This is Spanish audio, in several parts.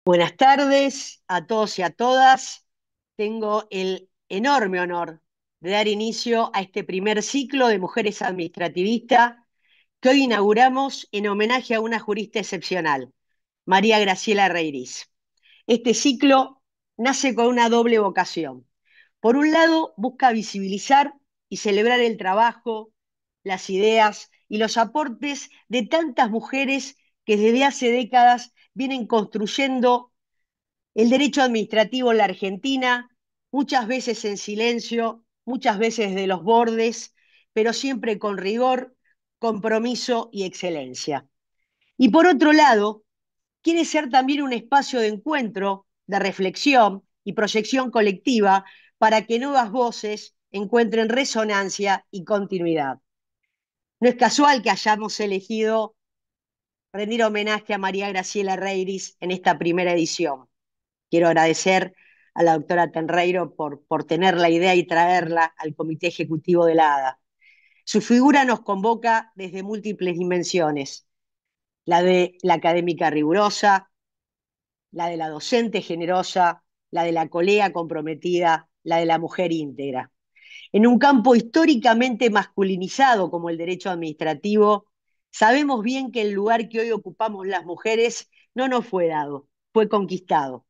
Buenas tardes a todos y a todas. Tengo el enorme honor de dar inicio a este primer ciclo de Mujeres Administrativistas que hoy inauguramos en homenaje a una jurista excepcional, María Graciela Reirís. Este ciclo nace con una doble vocación. Por un lado, busca visibilizar y celebrar el trabajo, las ideas y los aportes de tantas mujeres que desde hace décadas vienen construyendo el derecho administrativo en la Argentina, muchas veces en silencio, muchas veces de los bordes, pero siempre con rigor, compromiso y excelencia. Y por otro lado, quiere ser también un espacio de encuentro, de reflexión y proyección colectiva para que nuevas voces encuentren resonancia y continuidad. No es casual que hayamos elegido rendir homenaje a María Graciela Reiris en esta primera edición. Quiero agradecer a la doctora Tenreiro por tener la idea y traerla al Comité Ejecutivo de la ADA. Su figura nos convoca desde múltiples dimensiones, la de la académica rigurosa, la de la docente generosa, la de la colega comprometida, la de la mujer íntegra. En un campo históricamente masculinizado como el derecho administrativo, sabemos bien que el lugar que hoy ocupamos las mujeres no nos fue dado, fue conquistado.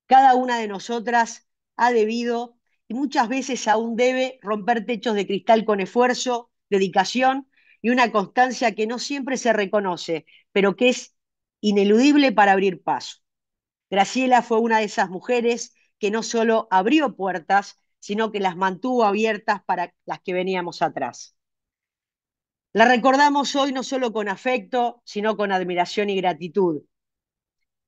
Cada una de nosotras ha debido y muchas veces aún debe romper techos de cristal con esfuerzo, dedicación y una constancia que no siempre se reconoce, pero que es ineludible para abrir paso. Graciela fue una de esas mujeres que no solo abrió puertas, sino que las mantuvo abiertas para las que veníamos atrás. La recordamos hoy no solo con afecto, sino con admiración y gratitud,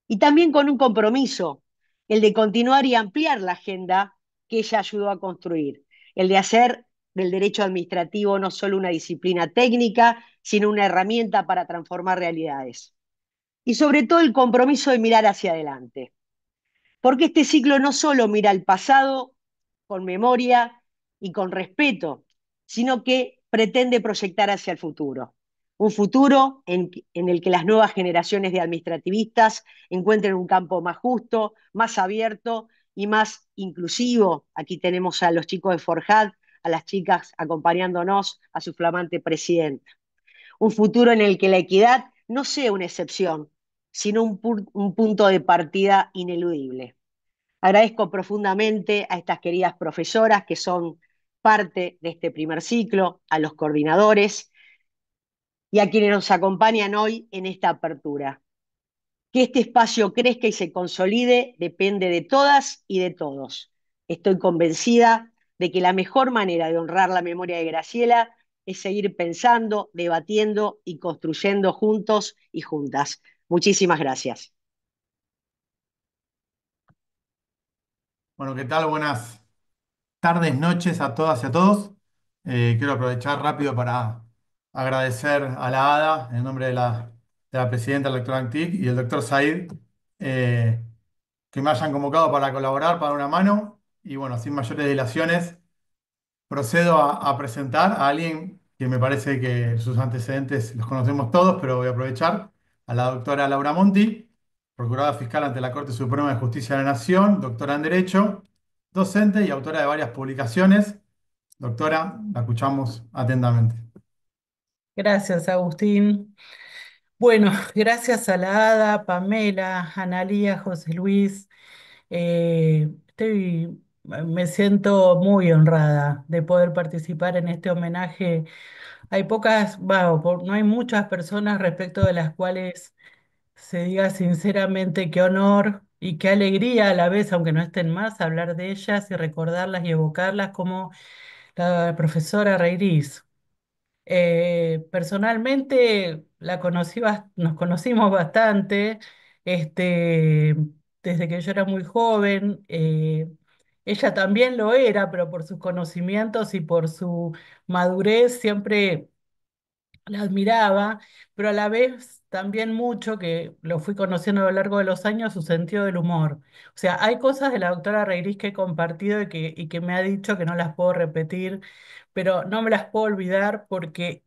y también con un compromiso, el de continuar y ampliar la agenda que ella ayudó a construir, el de hacer del derecho administrativo no solo una disciplina técnica, sino una herramienta para transformar realidades. Y sobre todo el compromiso de mirar hacia adelante, porque este ciclo no solo mira al pasado con memoria y con respeto, sino que pretende proyectar hacia el futuro. Un futuro en el que las nuevas generaciones de administrativistas encuentren un campo más justo, más abierto y más inclusivo. Aquí tenemos a los chicos de Forjad, a las chicas acompañándonos, a su flamante presidenta. Un futuro en el que la equidad no sea una excepción, sino un punto de partida ineludible. Agradezco profundamente a estas queridas profesoras que son parte de este primer ciclo, a los coordinadores y a quienes nos acompañan hoy en esta apertura. Que este espacio crezca y se consolide depende de todas y de todos. Estoy convencida de que la mejor manera de honrar la memoria de Graciela es seguir pensando, debatiendo y construyendo juntos y juntas. Muchísimas gracias. Bueno, ¿qué tal? Buenas tardes, noches a todas y a todos. Quiero aprovechar rápido para agradecer a la ADA en nombre de la presidenta, la doctora Antic, y el doctor Said, eh, que me hayan convocado para colaborar, para una mano. Y bueno, sin mayores dilaciones, procedo a presentar a alguien que me parece que sus antecedentes los conocemos todos, pero voy a aprovechar a la doctora Laura Monti, procuradora fiscal ante la Corte Suprema de Justicia de la Nación, doctora en Derecho, docente y autora de varias publicaciones. Doctora, la escuchamos atentamente. Gracias, Agustín. Bueno, gracias a la Ada, Pamela, Analía, José Luis. Me siento muy honrada de poder participar en este homenaje. Hay pocas, no hay muchas personas respecto de las cuales se diga sinceramente qué honor y qué alegría a la vez, aunque no estén más, hablar de ellas y recordarlas y evocarlas como la profesora Reirís. Personalmente nos conocimos bastante, este, desde que yo era muy joven. Ella también lo era, pero por sus conocimientos y por su madurez siempre la admiraba, pero a la vez también mucho, que lo fui conociendo a lo largo de los años, su sentido del humor. O sea, hay cosas de la doctora Reirís que he compartido y que me ha dicho que no las puedo repetir, pero no me las puedo olvidar porque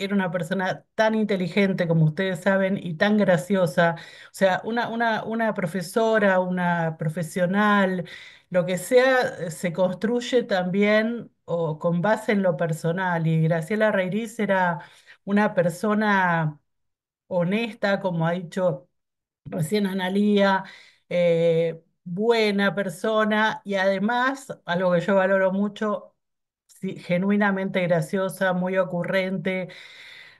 era una persona tan inteligente como ustedes saben y tan graciosa. O sea, una profesora, una profesional, lo que sea, se construye también o con base en lo personal. Y Graciela Reiriz era una persona honesta, como ha dicho recién Analía, buena persona y además, algo que yo valoro mucho, sí, genuinamente graciosa, muy ocurrente,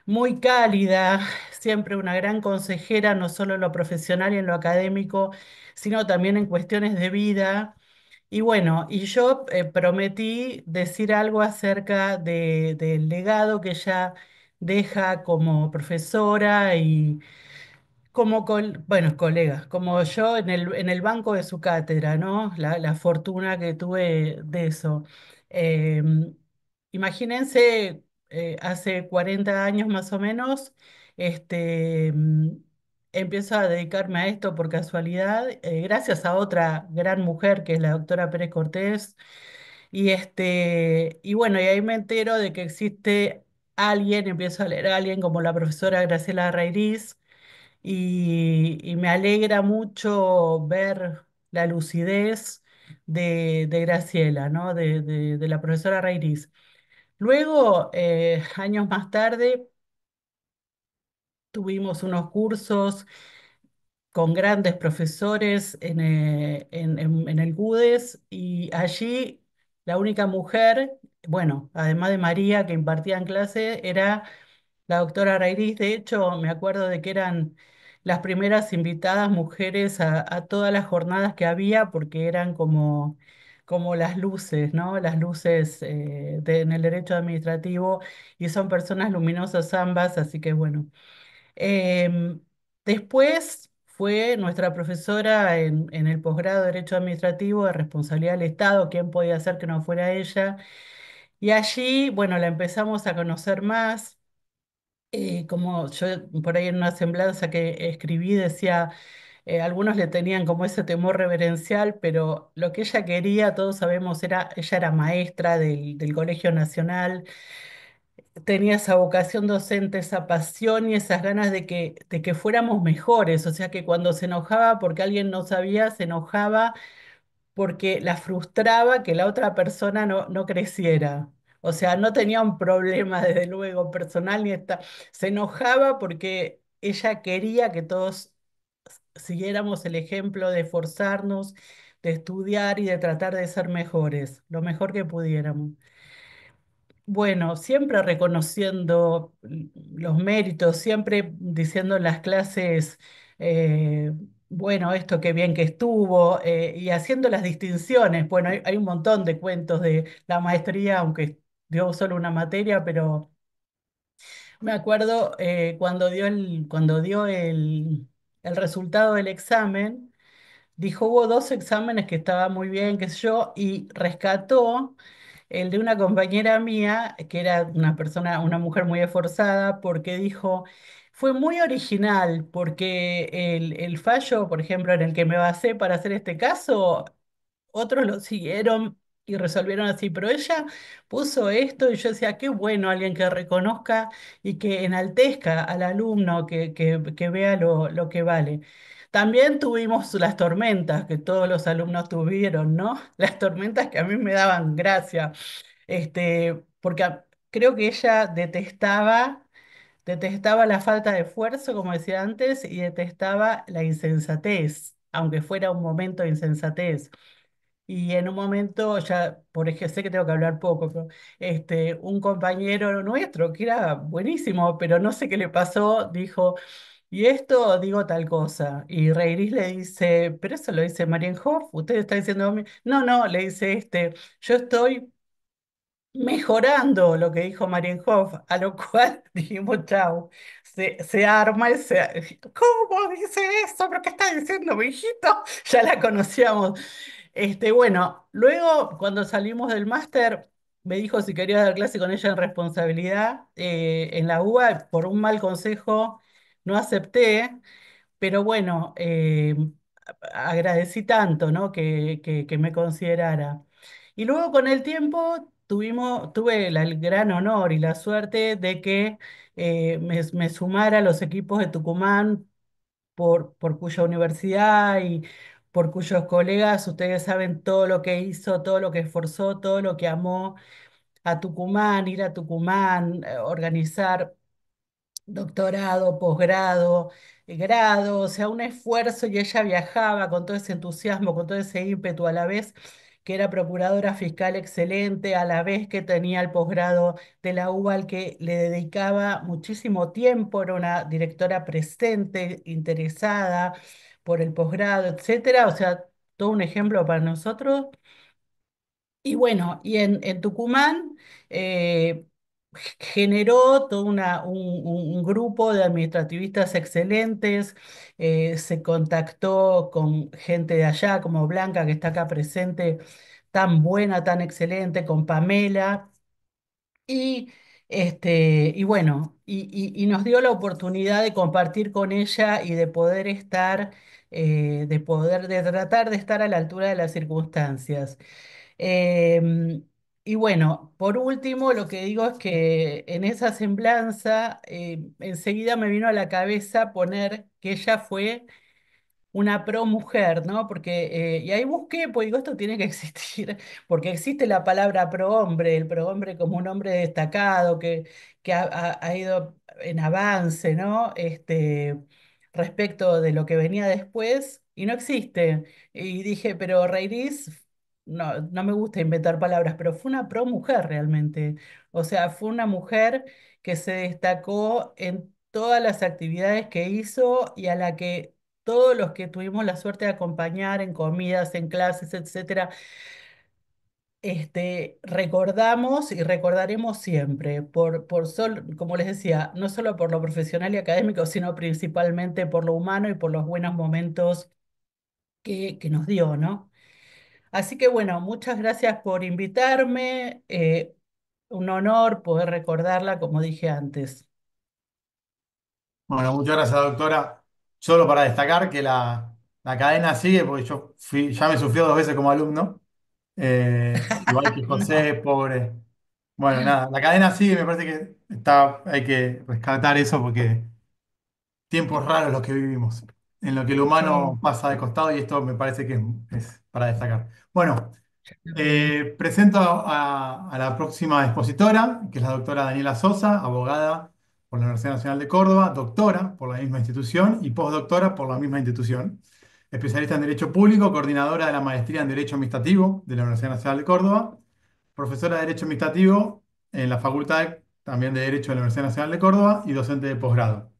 muy cálida, siempre una gran consejera, no solo en lo profesional y en lo académico, sino también en cuestiones de vida. Y bueno, y yo prometí decir algo acerca del legado que ella deja como profesora y como, bueno, colegas, como yo en el banco de su cátedra, ¿no? La fortuna que tuve de eso. Em, Imagínense, hace 40 años más o menos, este, empiezo a dedicarme a esto por casualidad, gracias a otra gran mujer que es la doctora Pérez Cortés. Y bueno, y ahí me entero de que existe alguien, empiezo a leer a alguien como la profesora Graciela Reiriz y me alegra mucho ver la lucidez de Graciela, ¿no? De la profesora Reiriz. Luego, años más tarde, tuvimos unos cursos con grandes profesores en el GUDES y allí la única mujer, bueno, además de María que impartía en clase, era la doctora Rairis. De hecho, me acuerdo de que eran las primeras invitadas mujeres a todas las jornadas que había, porque eran como las luces, ¿no? Las luces en el derecho administrativo, y son personas luminosas ambas, así que bueno. Em, Después fue nuestra profesora en el posgrado de Derecho Administrativo de Responsabilidad del Estado, quién podía ser que no fuera ella. Y allí, bueno, la empezamos a conocer más. Como yo por ahí en una semblanza que escribí decía, algunos le tenían como ese temor reverencial, pero lo que ella quería, todos sabemos, ella era maestra del Colegio Nacional, tenía esa vocación docente, esa pasión y esas ganas de que fuéramos mejores, o sea que cuando se enojaba porque alguien no sabía, se enojaba porque la frustraba que la otra persona no creciera. O sea, no tenía un problema, desde luego, personal ni esta. Se enojaba porque ella quería que todos siguiéramos el ejemplo de esforzarnos, de estudiar y de tratar de ser mejores, lo mejor que pudiéramos. Bueno, siempre reconociendo los méritos, siempre diciendo en las clases, bueno, esto qué bien que estuvo, y haciendo las distinciones. Bueno, hay un montón de cuentos de la maestría, aunque dio solo una materia, pero me acuerdo cuando dio el resultado del examen. Dijo, hubo dos exámenes que estaba muy bien, qué sé yo, y rescató el de una compañera mía, que era una persona, una mujer muy esforzada, porque dijo, fue muy original, porque el fallo, por ejemplo, en el que me basé para hacer este caso, otros lo siguieron y resolvieron así, pero ella puso esto y yo decía, qué bueno alguien que reconozca y que enaltezca al alumno, que vea lo que vale. También tuvimos las tormentas que todos los alumnos tuvieron, ¿no? Las tormentas que a mí me daban gracia, porque creo que ella detestaba la falta de esfuerzo, como decía antes, y detestaba la insensatez, aunque fuera un momento de insensatez. Y en un momento, ya, por ejemplo, sé que tengo que hablar poco, pero un compañero nuestro, que era buenísimo, pero no sé qué le pasó, dijo, y esto digo tal cosa. Y Reiris le dice, pero eso lo dice Marienhoff, usted está diciendo, no, no, le dice yo estoy mejorando lo que dijo Marienhoff, a lo cual dijimos, chau, se arma ¿cómo dice eso? ¿Pero qué está diciendo, mi hijito? Ya la conocíamos. Bueno, luego cuando salimos del máster, me dijo si quería dar clase con ella en responsabilidad. En la UBA, por un mal consejo, no acepté, pero bueno, agradecí tanto, ¿no? Que me considerara. Y luego con el tiempo tuve el gran honor y la suerte de que me sumara a los equipos de Tucumán por cuya universidad y por cuyos colegas ustedes saben todo lo que hizo, todo lo que esforzó, todo lo que amó a Tucumán, ir a Tucumán, organizar doctorado, posgrado, grado, o sea, un esfuerzo y ella viajaba con todo ese entusiasmo, con todo ese ímpetu a la vez que era procuradora fiscal excelente, a la vez que tenía el posgrado de la UBA al que le dedicaba muchísimo tiempo, era una directora presente, interesada por el posgrado, etcétera, o sea, todo un ejemplo para nosotros. Y bueno, y en Tucumán eh, generó todo un grupo de administrativistas excelentes, se contactó con gente de allá, como Blanca, que está acá presente, tan buena, tan excelente, con Pamela, y, y bueno, y nos dio la oportunidad de compartir con ella y de poder estar, de tratar de estar a la altura de las circunstancias. Em, y bueno, por último, lo que digo es que en esa semblanza enseguida me vino a la cabeza poner que ella fue una pro mujer, ¿no? Porque, y ahí busqué, pues digo, esto tiene que existir, porque existe la palabra pro hombre, el pro hombre como un hombre destacado que ha ido en avance, ¿no? Respecto de lo que venía después, y no existe. Y dije, pero Reiris, no me gusta inventar palabras, pero fue una pro mujer realmente. O sea, fue una mujer que se destacó en todas las actividades que hizo y a la que todos los que tuvimos la suerte de acompañar en comidas, en clases, etcétera, recordamos y recordaremos siempre, como les decía, no solo por lo profesional y académico, sino principalmente por lo humano y por los buenos momentos que nos dio, ¿no? Así que bueno, muchas gracias por invitarme. Un honor poder recordarla, como dije antes. Bueno, muchas gracias, doctora. Solo para destacar que la cadena sigue, porque ya me sufrió 2 veces como alumno, igual que José, No. pobre. Bueno, nada, la cadena sigue, me parece que hay que rescatar eso porque tiempos raros los que vivimos, en lo que el humano Sí, pasa de costado y esto me parece que es para destacar. Bueno, yo también. presento a la próxima expositora, que es la doctora Daniela Sosa, abogada por la Universidad Nacional de Córdoba, doctora por la misma institución y postdoctora por la misma institución, especialista en Derecho Público, coordinadora de la maestría en Derecho Administrativo de la Universidad Nacional de Córdoba, profesora de Derecho Administrativo en la Facultad también de Derecho de la Universidad Nacional de Córdoba y docente de posgrado.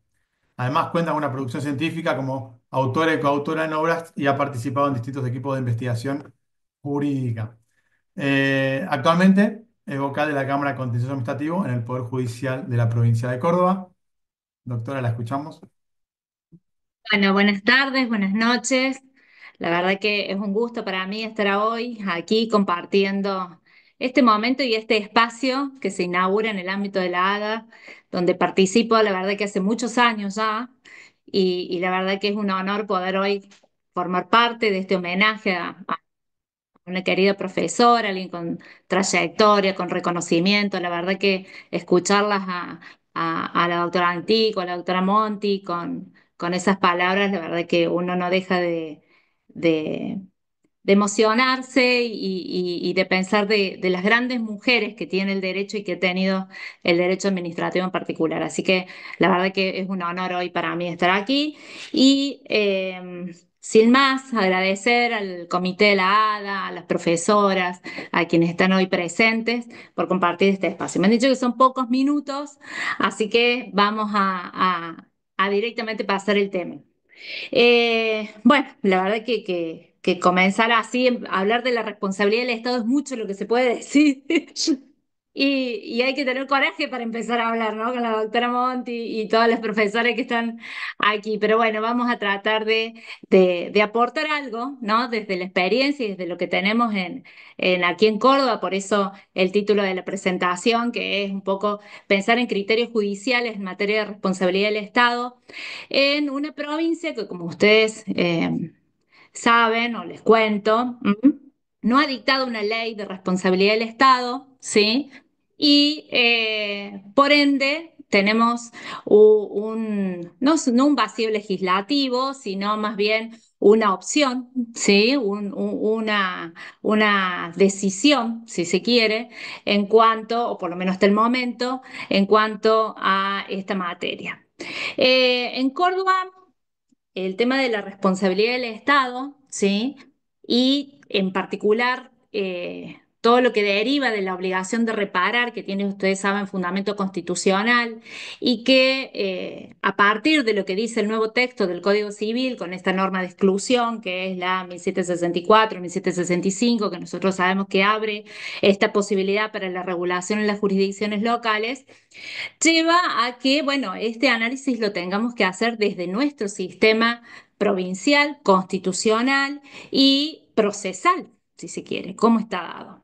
Además cuenta con una producción científica como autora y coautora en obras y ha participado en distintos equipos de investigación jurídica. Actualmente es vocal de la Cámara de Contencioso Administrativo en el Poder Judicial de la provincia de Córdoba. Doctora, la escuchamos. Bueno, buenas tardes, buenas noches. La verdad que es un gusto para mí estar hoy aquí compartiendo este momento y este espacio que se inaugura en el ámbito de la ADA, donde participo, la verdad que hace muchos años ya, y la verdad que es un honor poder hoy formar parte de este homenaje a una querida profesora, alguien con trayectoria, con reconocimiento. La verdad que escucharlas a la doctora Antico, a la doctora Monti, con esas palabras, la verdad que uno no deja de, de emocionarse y de pensar de las grandes mujeres que tiene el derecho y que ha tenido el derecho administrativo en particular. Así que la verdad que es un honor hoy para mí estar aquí y sin más, agradecer al comité de la ADA, a las profesoras, a quienes están hoy presentes por compartir este espacio. Me han dicho que son pocos minutos, así que vamos a directamente pasar el tema. Bueno, la verdad que comenzar así, hablar de la responsabilidad del Estado es mucho lo que se puede decir. Y hay que tener coraje para empezar a hablar, ¿no? Con la doctora Monti y todas las profesoras que están aquí. Pero bueno, vamos a tratar de aportar algo, ¿no? Desde la experiencia y desde lo que tenemos aquí en Córdoba. Por eso el título de la presentación, que es un poco pensar en criterios judiciales en materia de responsabilidad del Estado en una provincia que, como ustedes saben o les cuento, no ha dictado una ley de responsabilidad del Estado, ¿sí? Y por ende tenemos no un vacío legislativo, sino más bien una opción, ¿sí? Una decisión, si se quiere, en cuanto, o por lo menos hasta el momento, en cuanto a esta materia. En Córdoba el tema de la responsabilidad del Estado, ¿sí? Y en particular todo lo que deriva de la obligación de reparar, que tiene, ustedes saben, fundamento constitucional, y que a partir de lo que dice el nuevo texto del Código Civil, con esta norma de exclusión, que es la 1764, 1765, que nosotros sabemos que abre esta posibilidad para la regulación en las jurisdicciones locales, lleva a que, bueno, este análisis lo tengamos que hacer desde nuestro sistema provincial, constitucional y procesal, si se quiere, cómo está dado.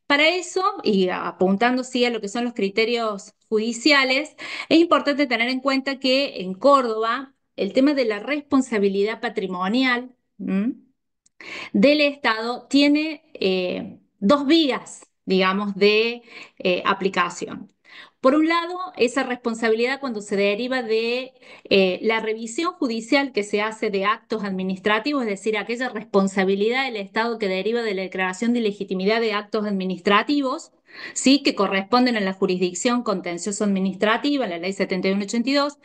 Para eso, y apuntando sí a lo que son los criterios judiciales, es importante tener en cuenta que en Córdoba el tema de la responsabilidad patrimonial, del Estado tiene dos vías, digamos, de aplicación. Por un lado, esa responsabilidad cuando se deriva de la revisión judicial que se hace de actos administrativos, es decir, aquella responsabilidad del Estado que deriva de la declaración de ilegitimidad de actos administrativos, ¿sí? Que corresponden a la jurisdicción contencioso administrativa, la ley 7182,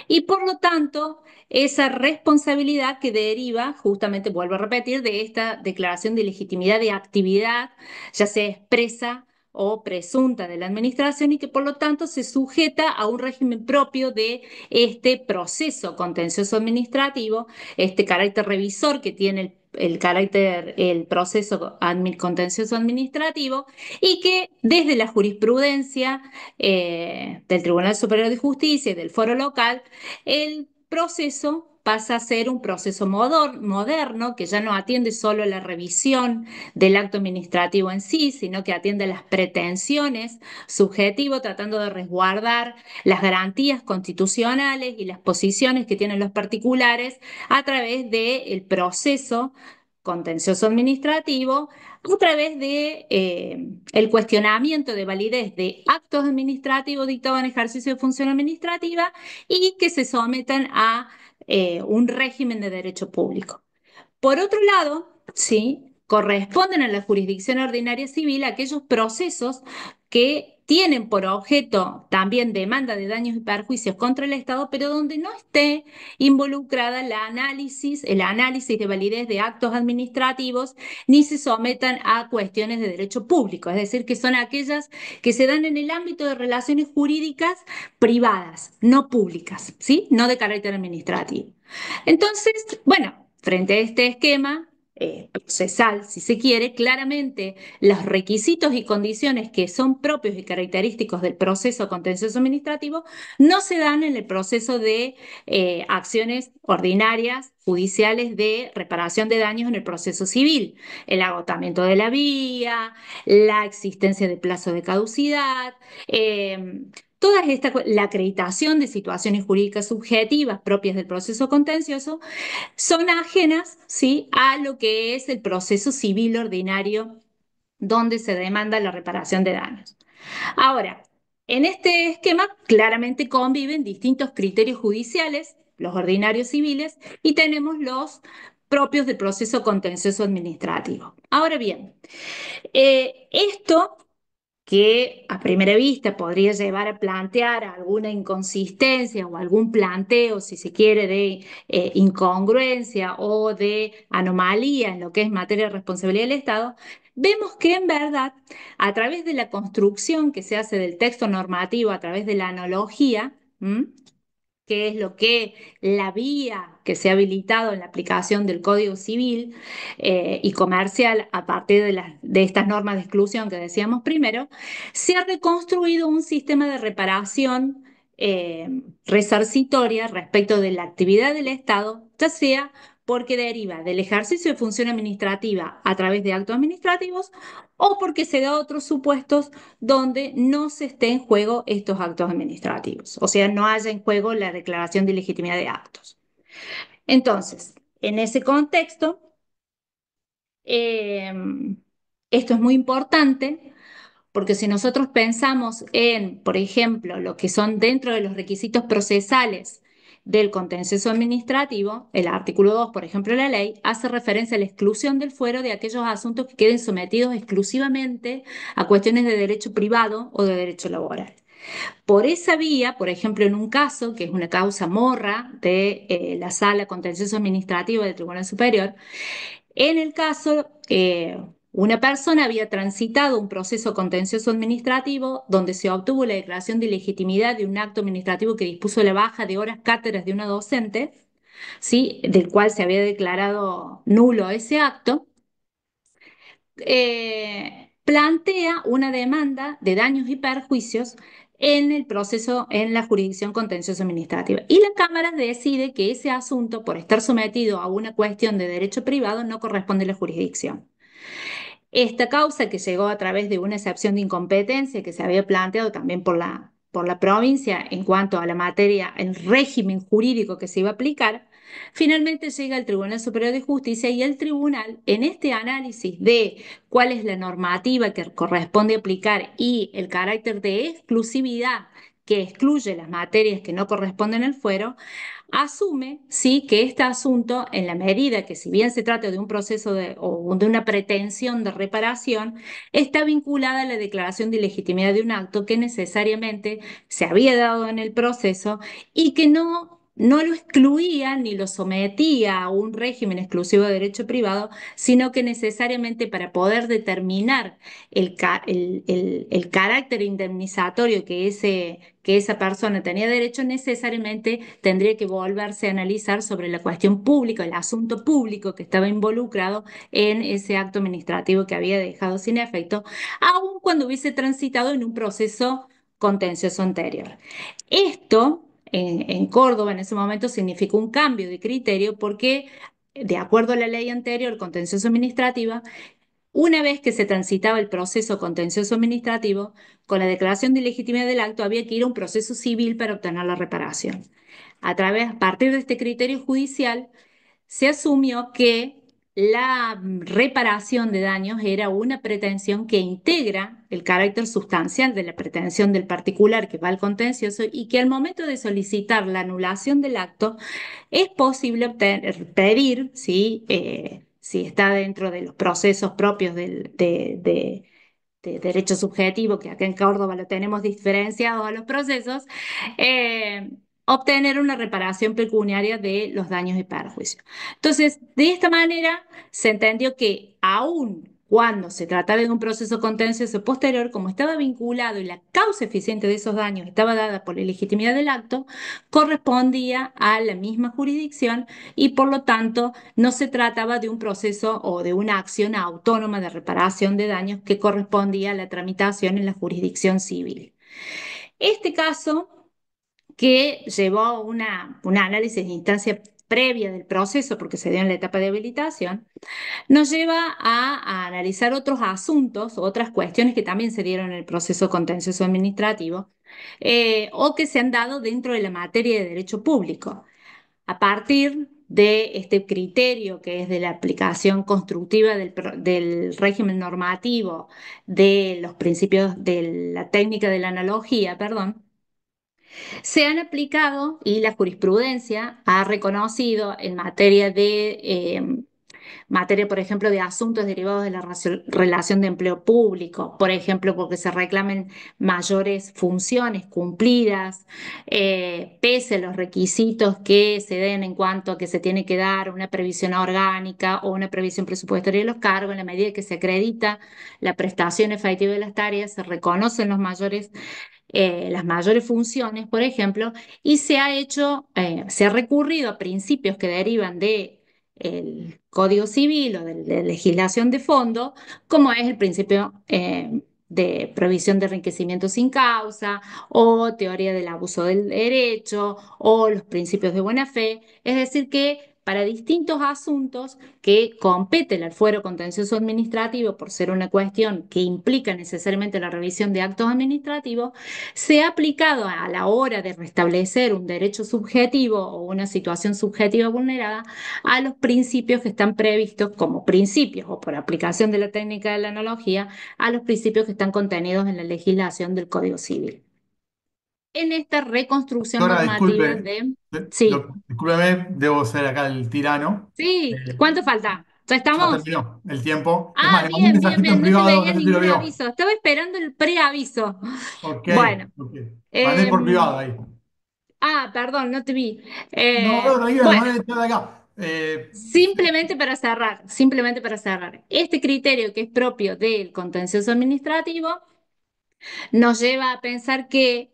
y por lo tanto, esa responsabilidad que deriva, justamente vuelvo a repetir, de esta declaración de legitimidad de actividad, ya sea expresa o presunta de la administración y que por lo tanto se sujeta a un régimen propio de este proceso contencioso administrativo, este carácter revisor que tiene el proceso contencioso administrativo y que desde la jurisprudencia del Tribunal Superior de Justicia y del Foro Local el proceso pasa a ser un proceso moderno que ya no atiende solo a la revisión del acto administrativo en sí, sino que atiende a las pretensiones subjetivas, tratando de resguardar las garantías constitucionales y las posiciones que tienen los particulares a través del proceso contencioso administrativo, a través de el cuestionamiento de validez de actos administrativos dictados en ejercicio de función administrativa y que se sometan a un régimen de derecho público. Por otro lado, sí, corresponden a la jurisdicción ordinaria civil aquellos procesos que tienen por objeto también demanda de daños y perjuicios contra el Estado, pero donde no esté involucrada el análisis de validez de actos administrativos, ni se sometan a cuestiones de derecho público, es decir, que son aquellas que se dan en el ámbito de relaciones jurídicas privadas, no públicas, ¿sí? No de carácter administrativo. Entonces, bueno, frente a este esquema procesal, si se quiere, claramente los requisitos y condiciones que son propios y característicos del proceso contencioso administrativo no se dan en el proceso de acciones ordinarias judiciales de reparación de daños en el proceso civil, el agotamiento de la vía, la existencia de plazo de caducidad, la acreditación de situaciones jurídicas subjetivas propias del proceso contencioso son ajenas, ¿sí? A lo que es el proceso civil ordinario donde se demanda la reparación de daños. Ahora, en este esquema claramente conviven distintos criterios judiciales, los ordinarios civiles, y tenemos los propios del proceso contencioso administrativo. Ahora bien, esto que a primera vista podría llevar a plantear alguna inconsistencia o algún planteo, si se quiere, de incongruencia o de anomalía en lo que es materia de responsabilidad del Estado, vemos que en verdad, a través de la construcción que se hace del texto normativo, a través de la analogía, que es lo que la vía que se ha habilitado en la aplicación del Código Civil y comercial a partir de estas normas de exclusión que decíamos primero, se ha reconstruido un sistema de reparación resarcitoria respecto de la actividad del Estado, ya sea porque deriva del ejercicio de función administrativa a través de actos administrativos o porque se da otros supuestos donde no se esté en juego estos actos administrativos, o sea, no haya en juego la declaración de ilegitimidad de actos. Entonces, en ese contexto, Eh, Esto es muy importante porque si nosotros pensamos en, por ejemplo, lo que son dentro de los requisitos procesales del contencioso administrativo, el artículo 2, por ejemplo, de la ley, hace referencia a la exclusión del fuero de aquellos asuntos que queden sometidos exclusivamente a cuestiones de derecho privado o de derecho laboral. Por esa vía, por ejemplo, en un caso que es una causa morra de la Sala Contencioso Administrativa del Tribunal Superior, en el caso, una persona había transitado un proceso contencioso administrativo donde se obtuvo la declaración de ilegitimidad de un acto administrativo que dispuso la baja de horas cátedras de una docente, ¿sí? Del cual se había declarado nulo ese acto. Plantea una demanda de daños y perjuicios en el proceso, en la jurisdicción contencioso administrativa. Y la Cámara decide que ese asunto, por estar sometido a una cuestión de derecho privado, no corresponde a la jurisdicción. Esta causa, que llegó a través de una excepción de incompetencia que se había planteado también por la provincia en cuanto a la materia, el régimen jurídico que se iba a aplicar, finalmente llega al Tribunal Superior de Justicia y el tribunal, en este análisis de cuál es la normativa que corresponde aplicar y el carácter de exclusividad que excluye las materias que no corresponden al fuero, asume, sí, que este asunto, en la medida que si bien se trata de un proceso o de una pretensión de reparación, está vinculada a la declaración de ilegitimidad de un acto que necesariamente se había dado en el proceso y que no lo excluía ni lo sometía a un régimen exclusivo de derecho privado, sino que necesariamente para poder determinar el carácter indemnizatorio que esa persona tenía derecho, necesariamente tendría que volverse a analizar sobre la cuestión pública, el asunto público que estaba involucrado en ese acto administrativo que había dejado sin efecto, aun cuando hubiese transitado en un proceso contencioso anterior. Esto en Córdoba en ese momento significó un cambio de criterio porque, de acuerdo a la ley anterior, contencioso administrativa, una vez que se transitaba el proceso contencioso administrativo, con la declaración de ilegitimidad del acto había que ir a un proceso civil para obtener la reparación. A partir de este criterio judicial, se asumió que la reparación de daños era una pretensión que integra el carácter sustancial de la pretensión del particular que va al contencioso y que al momento de solicitar la anulación del acto es posible pedir, ¿sí? Si está dentro de los procesos propios de derecho subjetivo, que acá en Córdoba lo tenemos diferenciado a los procesos, eh, obtener una reparación pecuniaria de los daños y perjuicios. Entonces, de esta manera se entendió que aún cuando se trataba de un proceso contencioso posterior, como estaba vinculado y la causa eficiente de esos daños estaba dada por la ilegitimidad del acto, correspondía a la misma jurisdicción y por lo tanto no se trataba de un proceso o de una acción autónoma de reparación de daños que correspondía a la tramitación en la jurisdicción civil. Este caso, que llevó a un análisis de instancia previa del proceso, porque se dio en la etapa de habilitación, nos lleva a analizar otros asuntos, otras cuestiones que también se dieron en el proceso contencioso administrativo o que se han dado dentro de la materia de derecho público. A partir de este criterio que es de la aplicación constructiva del régimen normativo de los principios de la técnica de la analogía, perdón, se han aplicado y la jurisprudencia ha reconocido en materia, por ejemplo, de asuntos derivados de la relación de empleo público, por ejemplo, porque se reclamen mayores funciones cumplidas, pese a los requisitos que se den en cuanto a que se tiene que dar una previsión orgánica o una previsión presupuestaria de los cargos, en la medida que se acredita la prestación efectiva de las tareas, se reconocen las mayores funciones, por ejemplo, y se ha recurrido a principios que derivan de el Código Civil o de legislación de fondo, como es el principio de provisión de enriquecimiento sin causa o teoría del abuso del derecho o los principios de buena fe. Es decir, que para distintos asuntos que competen al fuero contencioso administrativo por ser una cuestión que implica necesariamente la revisión de actos administrativos, sea aplicado a la hora de restablecer un derecho subjetivo o una situación subjetiva vulnerada a los principios que están previstos como principios o por aplicación de la técnica de la analogía a los principios que están contenidos en la legislación del Código Civil. En esta reconstrucción Doctora, normativa disculpe, de... Sí, discúlpeme, debo ser acá el tirano. sí, Eh, ¿cuánto falta? ¿Ya ya estamos? terminó el tiempo. Es más, Ah, le mandé un bien, bien, mensajito en bien, no te privado, veía no sé si lo ningún vio. aviso. Estaba esperando el preaviso. Ok, Bueno, ok. Mandé por em, privado ahí. perdón, no te vi. No, no, tranquilo, lo Bueno, mandé de chat acá. simplemente para cerrar, este criterio que es propio del contencioso administrativo nos lleva a pensar que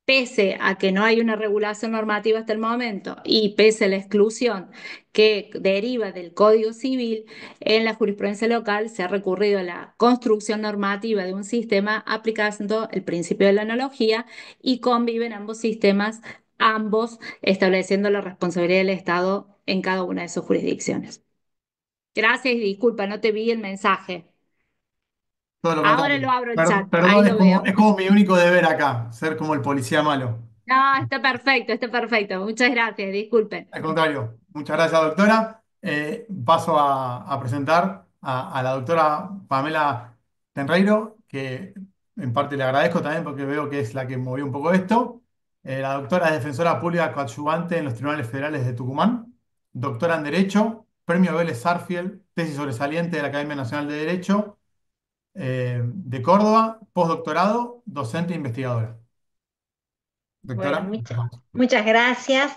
pese a que no hay una regulación normativa hasta el momento y pese a la exclusión que deriva del Código Civil, en la jurisprudencia local se ha recurrido a la construcción normativa de un sistema aplicando el principio de la analogía y conviven ambos sistemas, ambos estableciendo la responsabilidad del Estado en cada una de sus jurisdicciones. Gracias y disculpa, no te vi el mensaje. Todo lo Ahora contrario. lo abro el chat, ahí Perdón, lo veo. es como mi único deber acá, ser como el policía malo. No, está perfecto, está perfecto. Muchas gracias, disculpen. Al contrario, muchas gracias, doctora. Paso a presentar a la doctora Pamela Tenreiro, que en parte le agradezco también porque veo que es la que movió un poco esto. La doctora es defensora pública coadyuvante en los tribunales federales de Tucumán, doctora en Derecho, premio Vélez Sarsfield, tesis sobresaliente de la Academia Nacional de Derecho de Córdoba, postdoctorado, docente e investigadora. Bueno, Doctora. muchas gracias.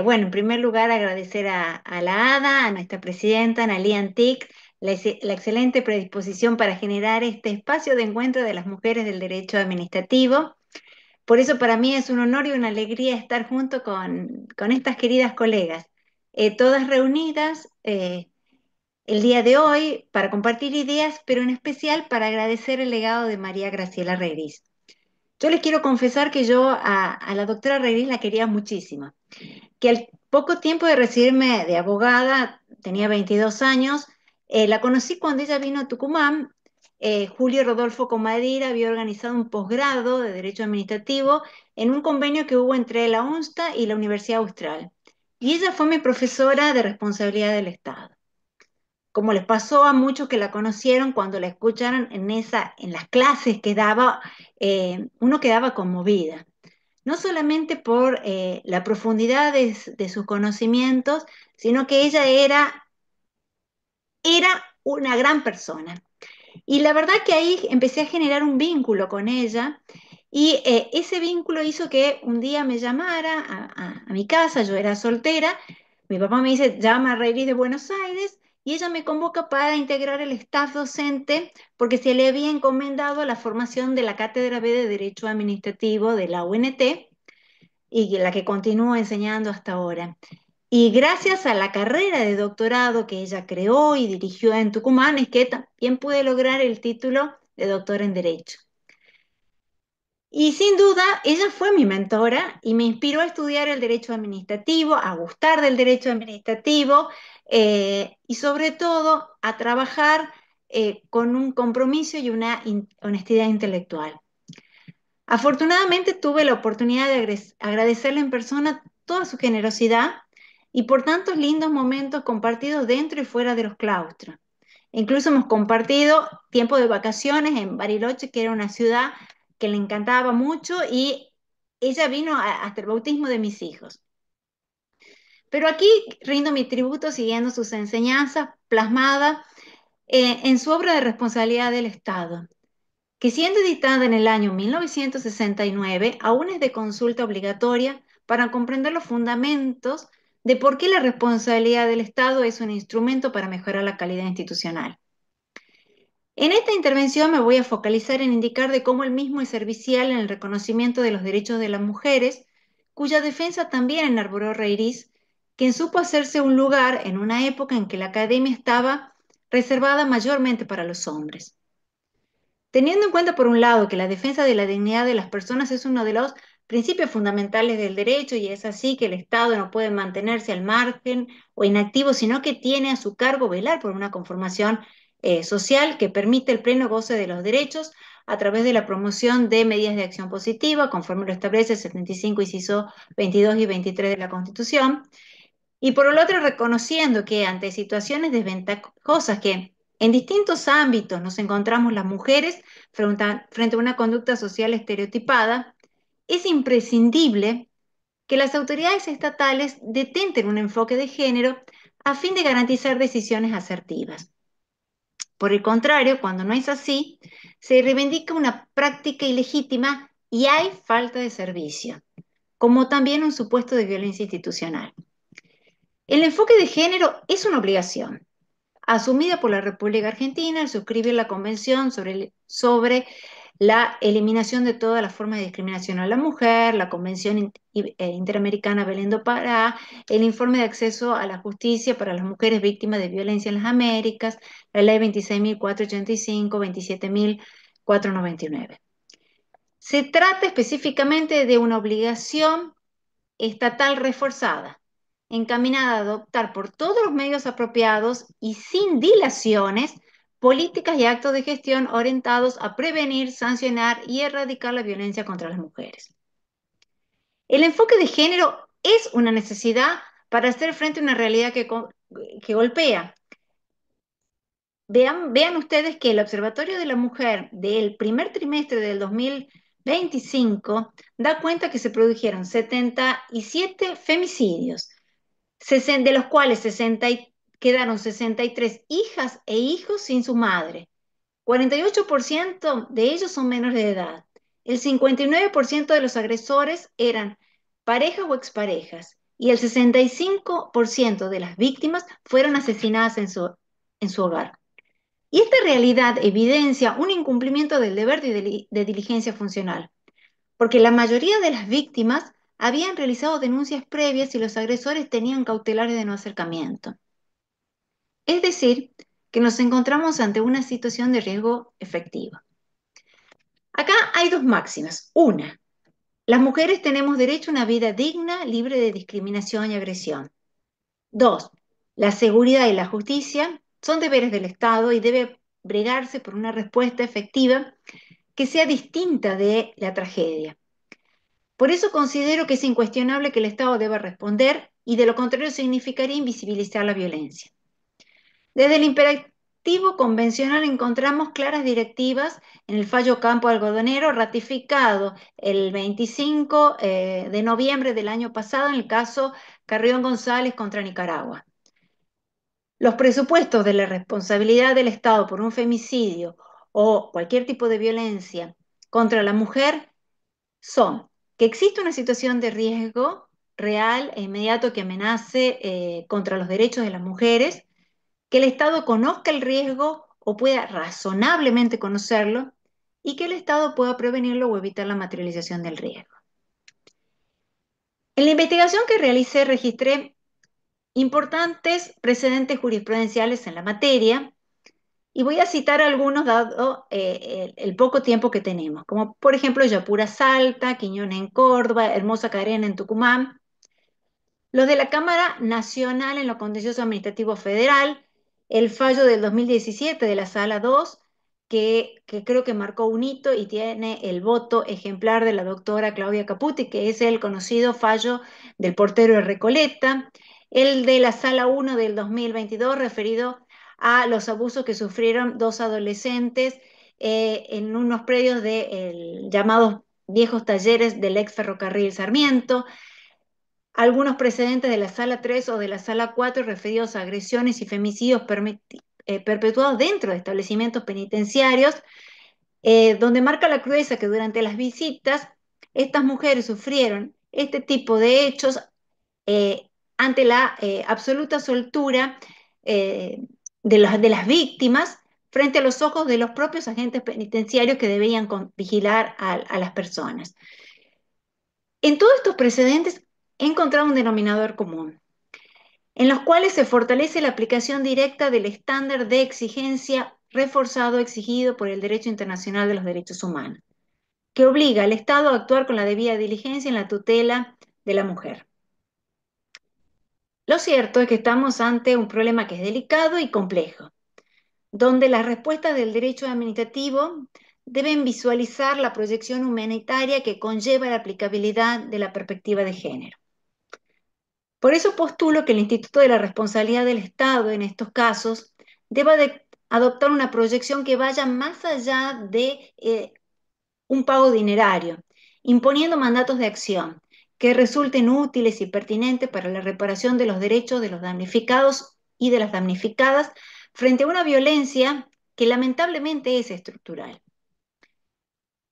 Bueno, en primer lugar, agradecer a la ADA, a nuestra presidenta, Analía Antic, la excelente predisposición para generar este espacio de encuentro de las mujeres del derecho administrativo. Por eso para mí es un honor y una alegría estar junto con estas queridas colegas, todas reunidas el día de hoy para compartir ideas, pero en especial para agradecer el legado de María Graciela Regis. Yo les quiero confesar que yo a la doctora Regis la quería muchísimo, que al poco tiempo de recibirme de abogada, tenía 22 años, la conocí cuando ella vino a Tucumán. Julio Rodolfo Comadira había organizado un posgrado de Derecho Administrativo en un convenio que hubo entre la UNSTA y la Universidad Austral. Y ella fue mi profesora de responsabilidad del Estado, como les pasó a muchos que la conocieron cuando la escucharon en las clases que daba, uno quedaba conmovida, no solamente por la profundidad de sus conocimientos, sino que ella era una gran persona. Y la verdad que ahí empecé a generar un vínculo con ella y ese vínculo hizo que un día me llamara a mi casa. Yo era soltera, mi papá me dice, llama a Reiris de Buenos Aires y ella me convoca para integrar el staff docente porque se le había encomendado la formación de la Cátedra B de Derecho Administrativo de la UNT y la que continúo enseñando hasta ahora. Y gracias a la carrera de doctorado que ella creó y dirigió en Tucumán es que también pude lograr el título de doctor en Derecho. Y sin duda, ella fue mi mentora y me inspiró a estudiar el derecho administrativo, a gustar del derecho administrativo y sobre todo a trabajar con un compromiso y una honestidad intelectual. Afortunadamente tuve la oportunidad de agradecerle en persona toda su generosidad y por tantos lindos momentos compartidos dentro y fuera de los claustros. Incluso hemos compartido tiempo de vacaciones en Bariloche, que era una ciudad que le encantaba mucho, y ella vino hasta el bautismo de mis hijos. Pero aquí rindo mi tributo siguiendo sus enseñanzas plasmadas en su obra de responsabilidad del Estado, que siendo editada en el año 1969, aún es de consulta obligatoria para comprender los fundamentos de por qué la responsabilidad del Estado es un instrumento para mejorar la calidad institucional. En esta intervención me voy a focalizar en indicar de cómo el mismo es servicial en el reconocimiento de los derechos de las mujeres, cuya defensa también enarboló Reiris, quien supo hacerse un lugar en una época en que la academia estaba reservada mayormente para los hombres. Teniendo en cuenta, por un lado, que la defensa de la dignidad de las personas es uno de los principios fundamentales del derecho y es así que el Estado no puede mantenerse al margen o inactivo, sino que tiene a su cargo velar por una conformación social que permite el pleno goce de los derechos a través de la promoción de medidas de acción positiva, conforme lo establece el 75, inciso 22 y 23 de la Constitución. Y por el otro, reconociendo que ante situaciones desventajosas que en distintos ámbitos nos encontramos las mujeres frente a una conducta social estereotipada, es imprescindible que las autoridades estatales detenten un enfoque de género a fin de garantizar decisiones asertivas. Por el contrario, cuando no es así, se reivindica una práctica ilegítima y hay falta de servicio, como también un supuesto de violencia institucional. El enfoque de género es una obligación, asumida por la República Argentina al suscribir la Convención sobre la eliminación de todas las formas de discriminación a la mujer, la Convención Interamericana Belén do Pará, el Informe de Acceso a la Justicia para las Mujeres Víctimas de Violencia en las Américas, la Ley 26.485, 27.499. Se trata específicamente de una obligación estatal reforzada, encaminada a adoptar por todos los medios apropiados y sin dilaciones políticas y actos de gestión orientados a prevenir, sancionar y erradicar la violencia contra las mujeres. El enfoque de género es una necesidad para hacer frente a una realidad que golpea. Vean ustedes que el Observatorio de la Mujer del primer trimestre del 2025 da cuenta que se produjeron 77 femicidios, de los cuales quedaron 63 hijas e hijos sin su madre. 48% de ellos son menores de edad. El 59% de los agresores eran parejas o exparejas. Y el 65% de las víctimas fueron asesinadas en su hogar. Y esta realidad evidencia un incumplimiento del deber de diligencia funcional, porque la mayoría de las víctimas habían realizado denuncias previas y los agresores tenían cautelares de no acercamiento. Es decir, que nos encontramos ante una situación de riesgo efectivo. Acá hay dos máximas. Una, las mujeres tenemos derecho a una vida digna, libre de discriminación y agresión. Dos, la seguridad y la justicia son deberes del Estado y debe bregarse por una respuesta efectiva que sea distinta de la tragedia. Por eso considero que es incuestionable que el Estado deba responder y de lo contrario significaría invisibilizar la violencia. Desde el imperativo convencional encontramos claras directivas en el fallo Campo Algodonero ratificado el 25 de noviembre del año pasado en el caso Carrión González contra Nicaragua. Los presupuestos de la responsabilidad del Estado por un femicidio o cualquier tipo de violencia contra la mujer son que existe una situación de riesgo real e inmediato que amenace contra los derechos de las mujeres, que el Estado conozca el riesgo o pueda razonablemente conocerlo y que el Estado pueda prevenirlo o evitar la materialización del riesgo. En la investigación que realicé registré importantes precedentes jurisprudenciales en la materia y voy a citar algunos dado el poco tiempo que tenemos, como por ejemplo Yapura Salta, Quiñones en Córdoba, Hermosa Carena en Tucumán, los de la Cámara Nacional en lo Contencioso Administrativo Federal, el fallo del 2017 de la Sala 2, que creo que marcó un hito y tiene el voto ejemplar de la doctora Claudia Caputi, que es el conocido fallo del portero de Recoleta, el de la Sala 1 del 2022 referido a los abusos que sufrieron dos adolescentes en unos predios de llamados viejos talleres del ex ferrocarril Sarmiento, algunos precedentes de la Sala 3 o de la Sala 4 referidos a agresiones y femicidios perpetuados dentro de establecimientos penitenciarios, donde marca la crudeza que durante las visitas estas mujeres sufrieron este tipo de hechos ante la absoluta soltura de las víctimas frente a los ojos de los propios agentes penitenciarios que debían vigilar a las personas. En todos estos precedentes he encontrado un denominador común, en los cuales se fortalece la aplicación directa del estándar de exigencia reforzado exigido por el derecho internacional de los derechos humanos. que obliga al Estado a actuar con la debida diligencia en la tutela de la mujer. Lo cierto es que estamos ante un problema que es delicado y complejo, donde las respuestas del derecho administrativo deben visualizar la proyección humanitaria que conlleva la aplicabilidad de la perspectiva de género. Por eso postulo que el Instituto de la Responsabilidad del Estado en estos casos deba adoptar una proyección que vaya más allá de un pago dinerario, imponiendo mandatos de acción que resulten útiles y pertinentes para la reparación de los derechos de los damnificados y de las damnificadas frente a una violencia que lamentablemente es estructural.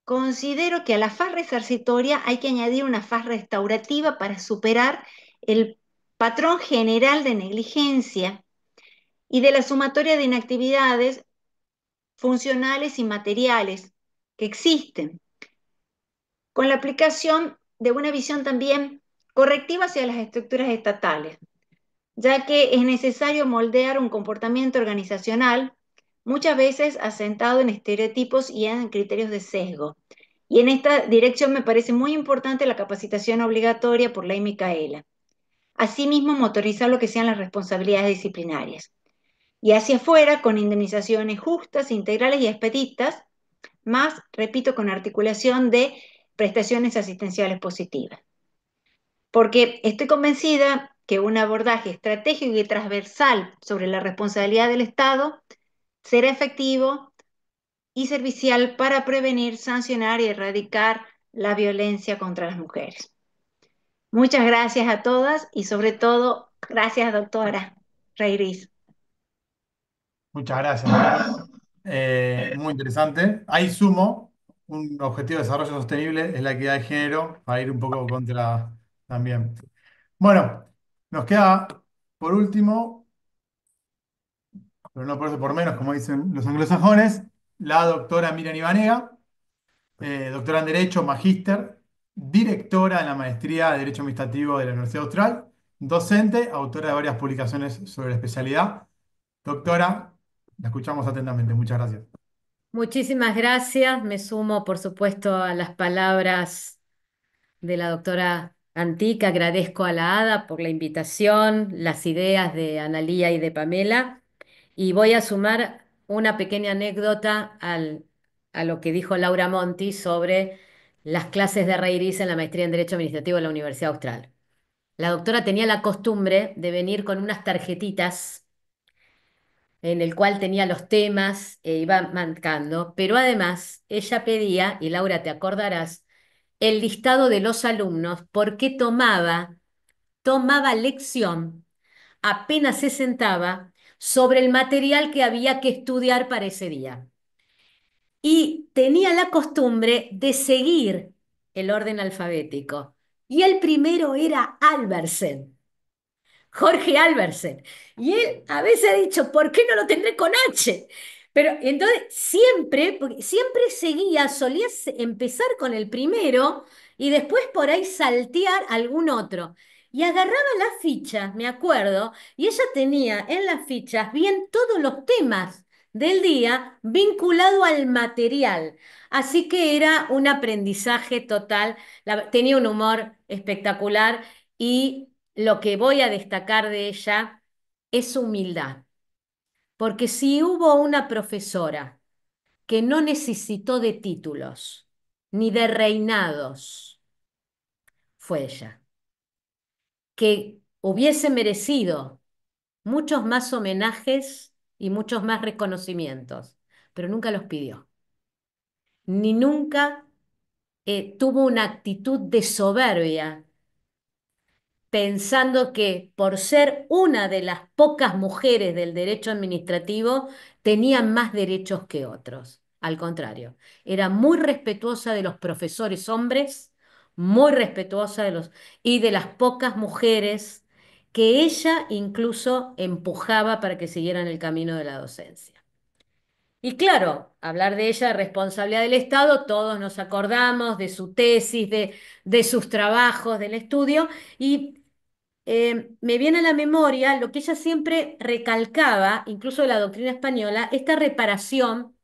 Considero que a la faz resarcitoria hay que añadir una faz restaurativa para superar el patrón general de negligencia y de la sumatoria de inactividades funcionales y materiales que existen, con la aplicación de una visión también correctiva hacia las estructuras estatales, ya que es necesario moldear un comportamiento organizacional muchas veces asentado en estereotipos y en criterios de sesgo. Y en esta dirección me parece muy importante la capacitación obligatoria por ley Micaela. Asimismo, motorizar lo que sean las responsabilidades disciplinarias. Y hacia afuera, con indemnizaciones justas, integrales y expeditas, más, repito, con articulación de prestaciones asistenciales positivas. Porque estoy convencida que un abordaje estratégico y transversal sobre la responsabilidad del Estado será efectivo y servicial para prevenir, sancionar y erradicar la violencia contra las mujeres. Muchas gracias a todas y sobre todo, gracias, doctora Reiris. Muchas gracias, doctora. Muy interesante. Ahí sumo, un objetivo de desarrollo sostenible es la equidad de género, para ir un poco contra también. Bueno, nos queda por último, pero no por eso por menos, como dicen los anglosajones, la doctora Miriam Ibanega, doctora en Derecho, magíster, directora en la maestría de Derecho Administrativo de la Universidad Austral, docente, autora de varias publicaciones sobre la especialidad. Doctora, la escuchamos atentamente. Muchas gracias. Muchísimas gracias. Me sumo, por supuesto, a las palabras de la doctora Antica. Agradezco a la ADA por la invitación, las ideas de Analía y de Pamela. Y voy a sumar una pequeña anécdota a lo que dijo Laura Monti sobre las clases de Reiris en la maestría en Derecho Administrativo de la Universidad Austral. La doctora tenía la costumbre de venir con unas tarjetitas en el cual tenía los temas e iba marcando, pero además ella pedía, y Laura te acordarás, el listado de los alumnos porque tomaba lección apenas se sentaba sobre el material que había que estudiar para ese día. Y tenía la costumbre de seguir el orden alfabético. Y el primero era Albersen. Jorge Albersen. Y él a veces ha dicho, ¿por qué no lo tendré con H? Pero entonces siempre, porque siempre seguía, solía empezar con el primero y después por ahí saltear algún otro. Y agarraba las fichas, me acuerdo, y ella tenía en las fichas bien todos los temas del día vinculado al material. Así que era un aprendizaje total, tenía un humor espectacular y lo que voy a destacar de ella es su humildad, porque si hubo una profesora que no necesitó de títulos ni de reinados, fue ella, que hubiese merecido muchos más homenajes y muchos más reconocimientos, pero nunca los pidió, ni nunca tuvo una actitud de soberbia pensando que por ser una de las pocas mujeres del derecho administrativo tenían más derechos que otros. Al contrario, era muy respetuosa de los profesores hombres, muy respetuosa de los y de las pocas mujeres que ella incluso empujaba para que siguieran el camino de la docencia. Y claro, hablar de ella, responsabilidad del Estado, todos nos acordamos de su tesis, de sus trabajos, del estudio, y me viene a la memoria lo que ella siempre recalcaba, incluso de la doctrina española, esta reparación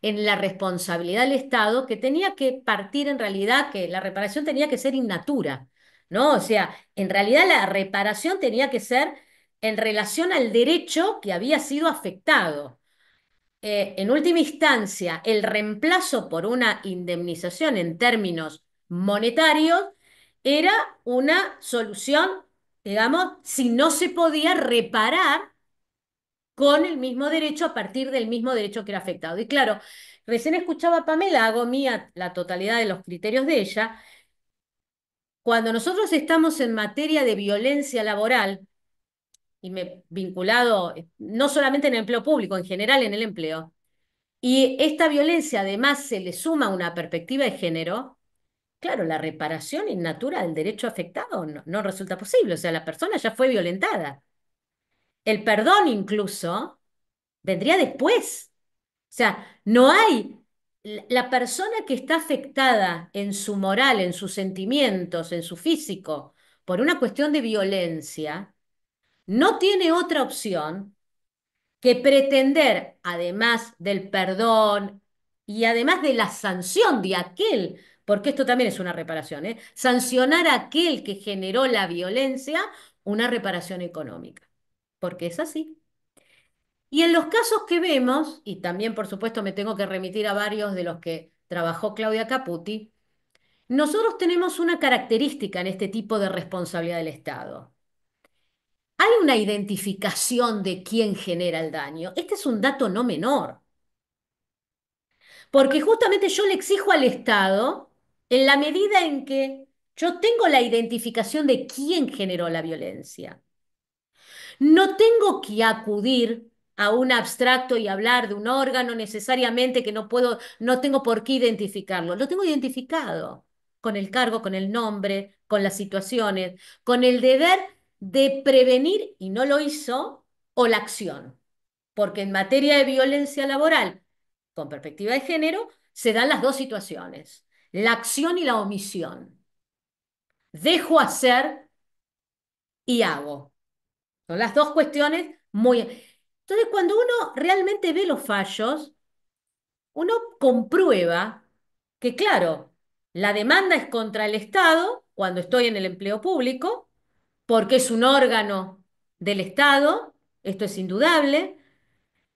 en la responsabilidad del Estado, que tenía que partir en realidad, que la reparación tenía que ser in natura, ¿no? O sea, en realidad la reparación tenía que ser en relación al derecho que había sido afectado. En última instancia, el reemplazo por una indemnización en términos monetarios era una solución, digamos, si no se podía reparar con el mismo derecho a partir del mismo derecho que era afectado. Y claro, recién escuchaba a Pamela, hago mía la totalidad de los criterios de ella. Cuando nosotros estamos en materia de violencia laboral, y me vinculado no solamente en el empleo público, en general en el empleo, y esta violencia además se le suma una perspectiva de género, claro, la reparación in natura del derecho afectado no resulta posible, o sea, la persona ya fue violentada. El perdón incluso vendría después. O sea, no hay, la persona que está afectada en su moral, en sus sentimientos, en su físico, por una cuestión de violencia, no tiene otra opción que pretender, además del perdón y además de la sanción de aquel, porque esto también es una reparación, ¿eh? Sancionar a aquel que generó la violencia, una reparación económica, porque es así. Y en los casos que vemos, y también por supuesto me tengo que remitir a varios de los que trabajó Claudia Caputi, nosotros tenemos una característica en este tipo de responsabilidad del Estado. Hay una identificación de quién genera el daño. Este es un dato no menor, porque justamente yo le exijo al Estado, en la medida en que yo tengo la identificación de quién generó la violencia. No tengo que acudir a un abstracto y hablar de un órgano necesariamente que no puedo, no tengo por qué identificarlo. Lo tengo identificado con el cargo, con el nombre, con las situaciones, con el deber de prevenir, y no lo hizo, o la acción. Porque en materia de violencia laboral, con perspectiva de género, se dan las dos situaciones, la acción y la omisión. Dejo hacer y hago. Son las dos cuestiones muy... Entonces, cuando uno realmente ve los fallos, uno comprueba que, claro, la demanda es contra el Estado cuando estoy en el empleo público, porque es un órgano del Estado, esto es indudable,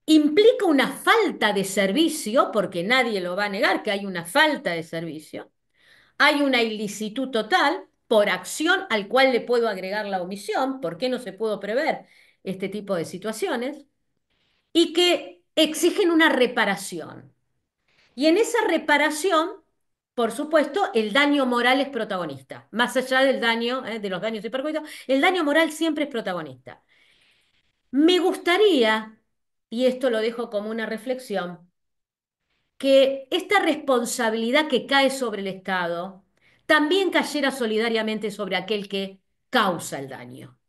implica una falta de servicio, porque nadie lo va a negar que hay una falta de servicio, hay una ilicitud total por acción al cual le puedo agregar la omisión, ¿por qué no se pudo prever este tipo de situaciones? Y que exigen una reparación. Y en esa reparación, por supuesto, el daño moral es protagonista. Más allá del daño, de los daños y perjuicios, el daño moral siempre es protagonista. Me gustaría, y esto lo dejo como una reflexión, que esta responsabilidad que cae sobre el Estado también cayera solidariamente sobre aquel que causa el daño.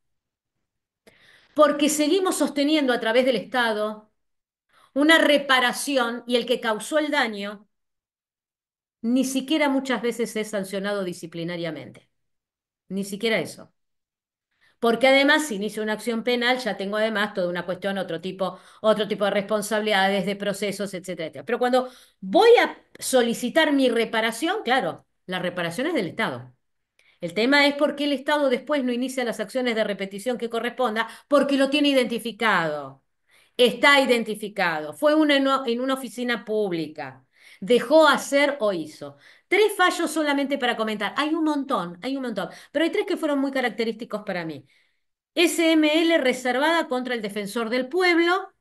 Porque seguimos sosteniendo a través del Estado una reparación y el que causó el daño ni siquiera muchas veces es sancionado disciplinariamente. Ni siquiera eso. Porque además, si inicio una acción penal, ya tengo además toda una cuestión, otro tipo de responsabilidades, de procesos, etcétera, etcétera. Pero cuando voy a solicitar mi reparación, claro, la reparación es del Estado. El tema es por qué el Estado después no inicia las acciones de repetición que corresponda, porque lo tiene identificado. Está identificado. Fue en una oficina pública. Dejó hacer o hizo. Tres fallos solamente para comentar. Hay un montón, hay un montón. Pero hay tres que fueron muy característicos para mí. SML reservada contra el defensor del pueblo,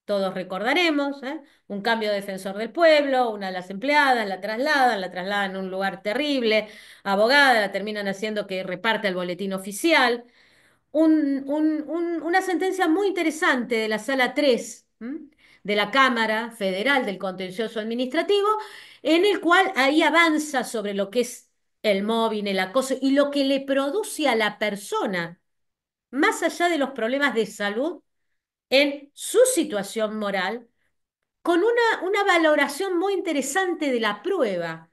todos recordaremos, ¿eh? Un cambio de defensor del pueblo, una de las empleadas la trasladan a un lugar terrible, abogada, la terminan haciendo que reparte el boletín oficial. Una sentencia muy interesante de la Sala 3, ¿m? De la Cámara Federal del Contencioso Administrativo, en el cual ahí avanza sobre lo que es el mobbing, el acoso y lo que le produce a la persona, más allá de los problemas de salud, en su situación moral, con una valoración muy interesante de la prueba,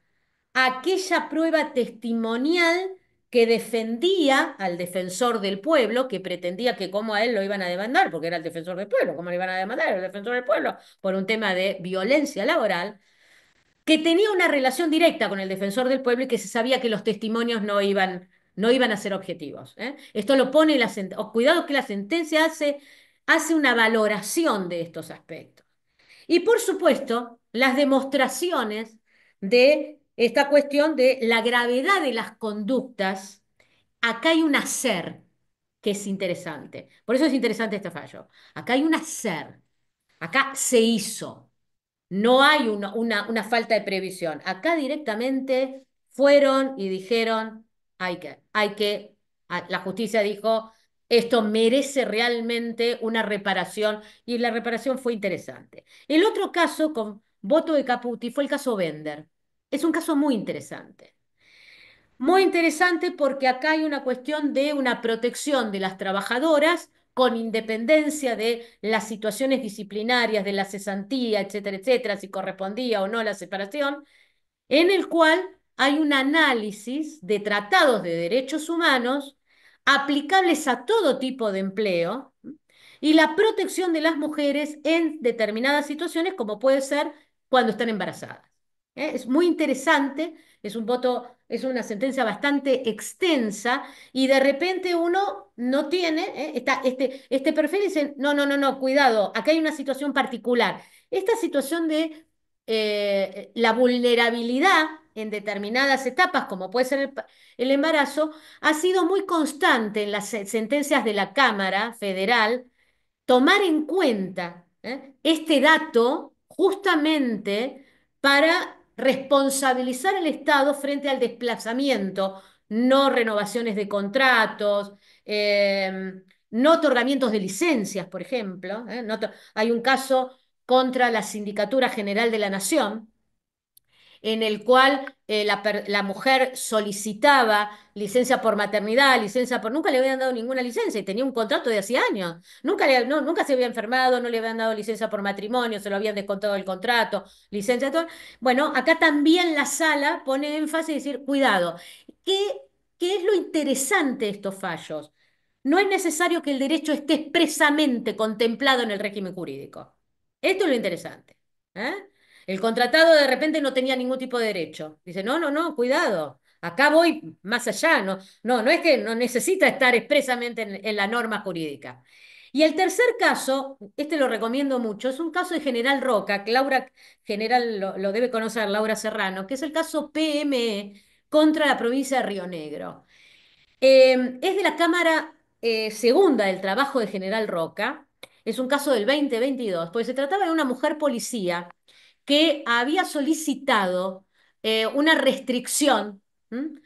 aquella prueba testimonial que defendía al defensor del pueblo, que pretendía que como a él lo iban a demandar, porque era el defensor del pueblo, ¿cómo lo iban a demandar? Era el defensor del pueblo por un tema de violencia laboral, que tenía una relación directa con el defensor del pueblo y que se sabía que los testimonios no iban a ser objetivos. Esto lo pone la sentencia. Cuidado que la sentencia hace una valoración de estos aspectos. Y por supuesto, las demostraciones de esta cuestión de la gravedad de las conductas. Acá hay un hacer que es interesante. Por eso es interesante este fallo. Acá hay un hacer. Acá se hizo. No hay una falta de previsión. Acá directamente fueron y dijeron, la justicia dijo, esto merece realmente una reparación y la reparación fue interesante. El otro caso con voto de Caputi fue el caso Bender. Es un caso muy interesante. Muy interesante porque acá hay una cuestión de una protección de las trabajadoras con independencia de las situaciones disciplinarias, de la cesantía, etcétera, etcétera, si correspondía o no la separación, en el cual hay un análisis de tratados de derechos humanos aplicables a todo tipo de empleo y la protección de las mujeres en determinadas situaciones, como puede ser cuando están embarazadas. Es muy interesante, es una sentencia bastante extensa y de repente uno no tiene este perfil y dice, no, no, no, no, cuidado, acá hay una situación particular. Esta situación de la vulnerabilidad en determinadas etapas, como puede ser el embarazo, ha sido muy constante en las sentencias de la Cámara Federal tomar en cuenta este dato justamente para responsabilizar al Estado frente al desplazamiento, no renovaciones de contratos, no otorgamientos de licencias, por ejemplo. Hay un caso contra la Sindicatura General de la Nación, en el cual la mujer solicitaba licencia por maternidad, nunca le habían dado ninguna licencia y tenía un contrato de hacía años. Nunca se había enfermado, no le habían dado licencia por matrimonio, se lo habían descontado del contrato, licencia, todo. Bueno, acá también la sala pone énfasis y decir, cuidado, ¿qué, qué es lo interesante de estos fallos? No es necesario que el derecho esté expresamente contemplado en el régimen jurídico. Esto es lo interesante. ¿Eh? El contratado de repente no tenía ningún tipo de derecho. Dice, no, no, no, cuidado. Acá voy más allá. No, no, no es que no necesita estar expresamente en la norma jurídica. Y el tercer caso, este lo recomiendo mucho, es un caso de General Roca, que Laura General lo debe conocer, Laura Serrano, que es el caso PME contra la provincia de Río Negro. Es de la Cámara Segunda del Trabajo de General Roca. Es un caso del 2022, porque se trataba de una mujer policía que había solicitado una restricción, ¿m?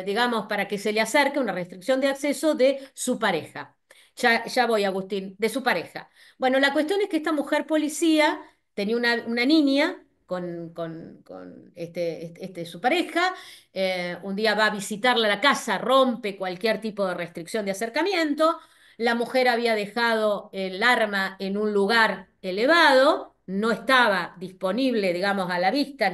Digamos, para que se le acerque una restricción de acceso de su pareja. Ya voy, Agustín, de su pareja. Bueno, la cuestión es que esta mujer policía tenía una niña con su pareja. Un día va a visitarla a la casa, rompe cualquier tipo de restricción de acercamiento. La mujer había dejado el arma en un lugar elevado, no estaba disponible, digamos, a la vista.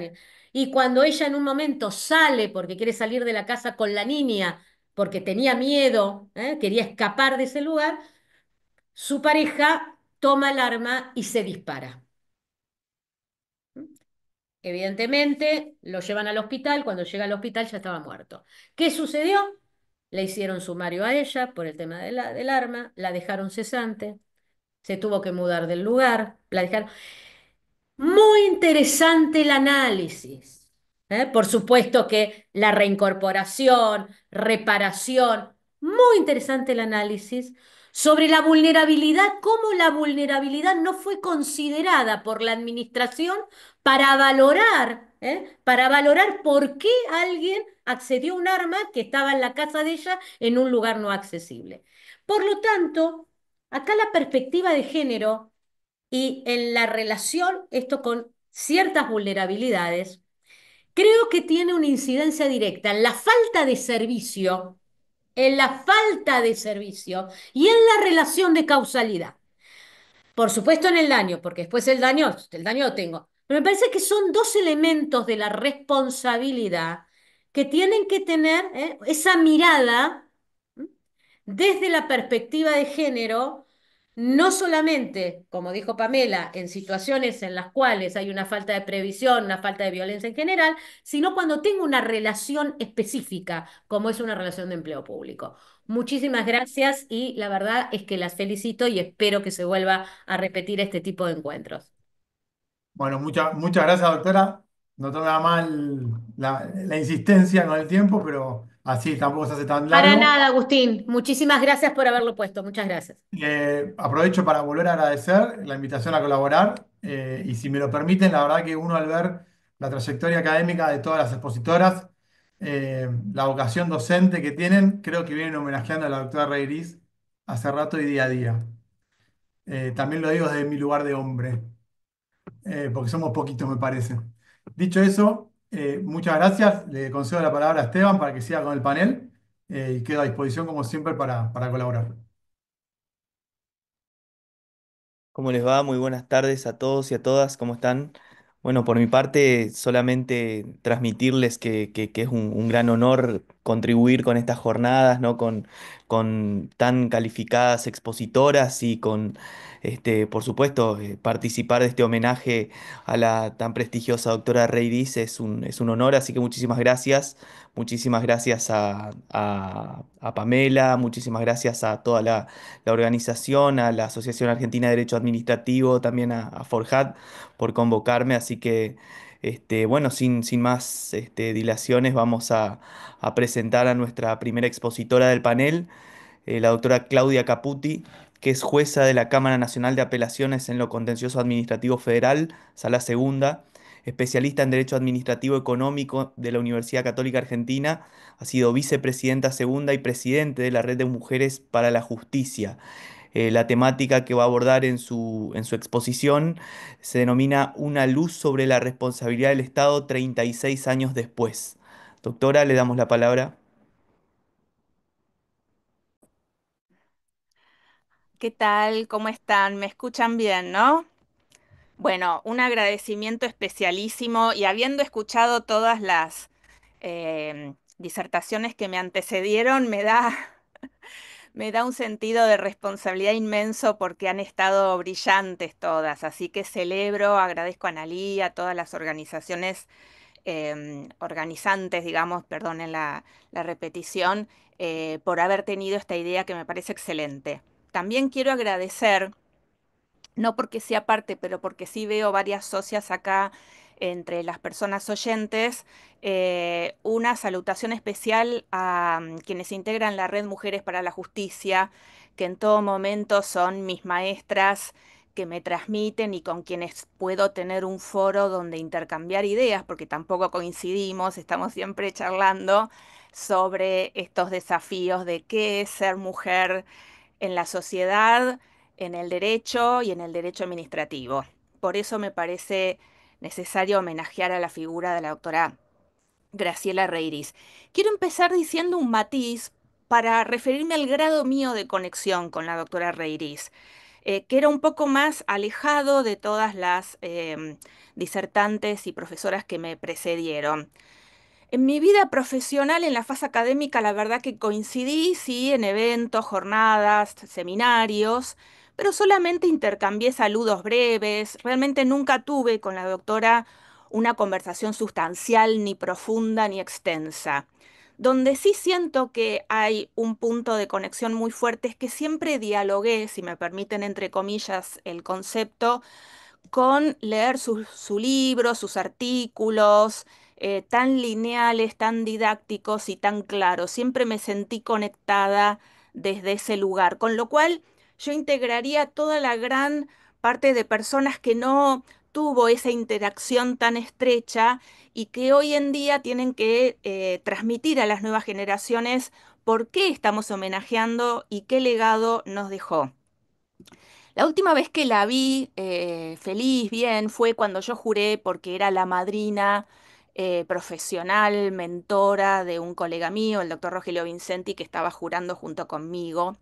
Y cuando ella en un momento sale porque quiere salir de la casa con la niña, porque tenía miedo, quería escapar de ese lugar, su pareja toma el arma y se dispara. Evidentemente, lo llevan al hospital. Cuando llega al hospital ya estaba muerto. ¿Qué sucedió? Le hicieron sumario a ella por el tema del arma, la dejaron cesante, se tuvo que mudar del lugar, la dejaron. Muy interesante el análisis. Por supuesto que la reincorporación, reparación, muy interesante el análisis sobre la vulnerabilidad, cómo la vulnerabilidad no fue considerada por la administración para valorar por qué alguien accedió a un arma que estaba en la casa de ella en un lugar no accesible. Por lo tanto, acá la perspectiva de género y en la relación, esto con ciertas vulnerabilidades, creo que tiene una incidencia directa en la falta de servicio, y en la relación de causalidad. Por supuesto en el daño, porque después el daño lo tengo. Pero me parece que son dos elementos de la responsabilidad que tienen que tener esa mirada, ¿m? Desde la perspectiva de género, no solamente, como dijo Pamela, en situaciones en las cuales hay una falta de previsión, una falta de violencia en general, sino cuando tengo una relación específica, como es una relación de empleo público. Muchísimas gracias y la verdad es que las felicito y espero que se vuelva a repetir este tipo de encuentros. Bueno, muchas gracias, doctora. No toma mal la insistencia con el tiempo, pero así tampoco se hace tan Para largo. nada, Agustín. Muchísimas gracias por haberlo puesto. Muchas gracias. Aprovecho para volver a agradecer la invitación a colaborar y si me lo permiten, la verdad que uno al ver la trayectoria académica de todas las expositoras, la vocación docente que tienen, creo que vienen homenajeando a la doctora Reiris hace rato y día a día. También lo digo desde mi lugar de hombre, porque somos poquitos me parece. Dicho eso, muchas gracias. Le concedo la palabra a Esteban para que siga con el panel y quedo a disposición como siempre para colaborar. ¿Cómo les va? Muy buenas tardes a todos y a todas, ¿cómo están? Bueno, por mi parte, solamente transmitirles que es un gran honor contribuir con estas jornadas, ¿no? Con tan calificadas expositoras y con, por supuesto, participar de este homenaje a la tan prestigiosa doctora Reiris es un honor, así que muchísimas gracias. Muchísimas gracias a Pamela, muchísimas gracias a toda la organización, a la Asociación Argentina de Derecho Administrativo, también a Forjat por convocarme. Así que, bueno, sin más dilaciones, vamos a presentar a nuestra primera expositora del panel, la doctora Claudia Caputi, que es jueza de la Cámara Nacional de Apelaciones en lo Contencioso Administrativo Federal, Sala Segunda, especialista en Derecho Administrativo Económico de la Universidad Católica Argentina, ha sido vicepresidenta segunda y presidente de la Red de Mujeres para la Justicia. La temática que va a abordar en su exposición se denomina Una luz sobre la responsabilidad del Estado 36 años después. Doctora, le damos la palabra. ¿Qué tal? ¿Cómo están? ¿Me escuchan bien, no? Bueno, un agradecimiento especialísimo y habiendo escuchado todas las disertaciones que me antecedieron, me da un sentido de responsabilidad inmenso porque han estado brillantes todas. Así que celebro, agradezco a Analí, a todas las organizaciones organizantes, digamos, perdonen la repetición, por haber tenido esta idea que me parece excelente. También quiero agradecer, no porque sea parte, pero porque sí veo varias socias acá entre las personas oyentes, una salutación especial a quienes integran la Red Mujeres para la Justicia, que en todo momento son mis maestras que me transmiten y con quienes puedo tener un foro donde intercambiar ideas, porque tampoco coincidimos, estamos siempre charlando sobre estos desafíos de qué es ser mujer en la sociedad, en el derecho y en el derecho administrativo. Por eso me parece necesario homenajear a la figura de la doctora Graciela Reiris. Quiero empezar diciendo un matiz para referirme al grado mío de conexión con la doctora Reiris, que era un poco más alejado de todas las disertantes y profesoras que me precedieron. En mi vida profesional, en la fase académica, la verdad que coincidí, sí, en eventos, jornadas, seminarios, pero solamente intercambié saludos breves. Realmente nunca tuve con la doctora una conversación sustancial, ni profunda, ni extensa. Donde sí siento que hay un punto de conexión muy fuerte es que siempre dialogué, si me permiten entre comillas el concepto, con leer su libro, sus artículos, tan lineales, tan didácticos y tan claros. Siempre me sentí conectada desde ese lugar, con lo cual yo integraría toda la gran parte de personas que no tuvo esa interacción tan estrecha y que hoy en día tienen que transmitir a las nuevas generaciones por qué estamos homenajeando y qué legado nos dejó. La última vez que la vi feliz, bien, fue cuando yo juré porque era la madrina profesional, mentora de un colega mío, el doctor Rogelio Vincenti, que estaba jurando junto conmigo.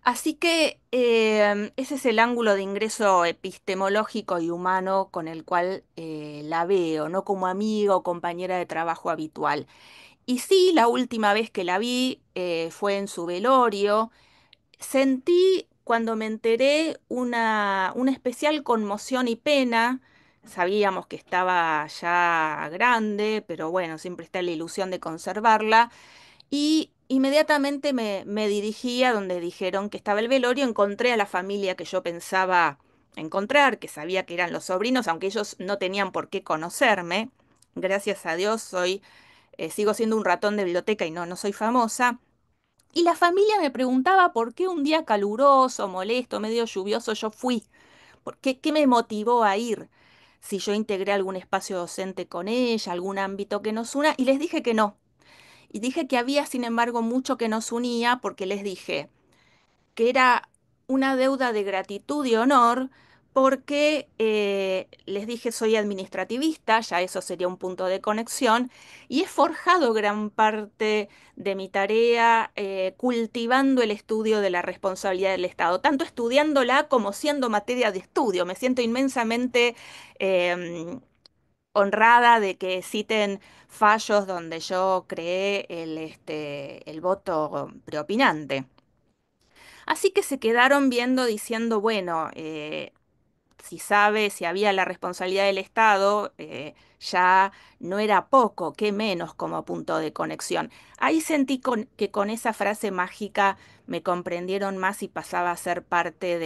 Así que ese es el ángulo de ingreso epistemológico y humano con el cual la veo, no como amiga o compañera de trabajo habitual. Y sí, la última vez que la vi fue en su velorio. Sentí cuando me enteré una especial conmoción y pena. Sabíamos que estaba ya grande, pero bueno, siempre está la ilusión de conservarla. Y inmediatamente me dirigí a donde dijeron que estaba el velorio. Encontré a la familia que yo pensaba encontrar, que sabía que eran los sobrinos, aunque ellos no tenían por qué conocerme. Gracias a Dios sigo siendo un ratón de biblioteca y no soy famosa. Y la familia me preguntaba por qué un día caluroso, molesto, medio lluvioso yo fui. ¿Qué me motivó a ir? Si yo integré algún espacio docente con ella, algún ámbito que nos una, y les dije que no. Y dije que había, sin embargo, mucho que nos unía porque les dije que era una deuda de gratitud y honor porque les dije soy administrativista, ya eso sería un punto de conexión, y he forjado gran parte de mi tarea cultivando el estudio de la responsabilidad del Estado, tanto estudiándola como siendo materia de estudio. Me siento inmensamente honrada de que citen fallos donde yo creé el voto preopinante. Así que se quedaron viendo diciendo, bueno, si sabe, si había la responsabilidad del Estado, ya no era poco, qué menos como punto de conexión. Ahí sentí que con esa frase mágica me comprendieron más y pasaba a ser parte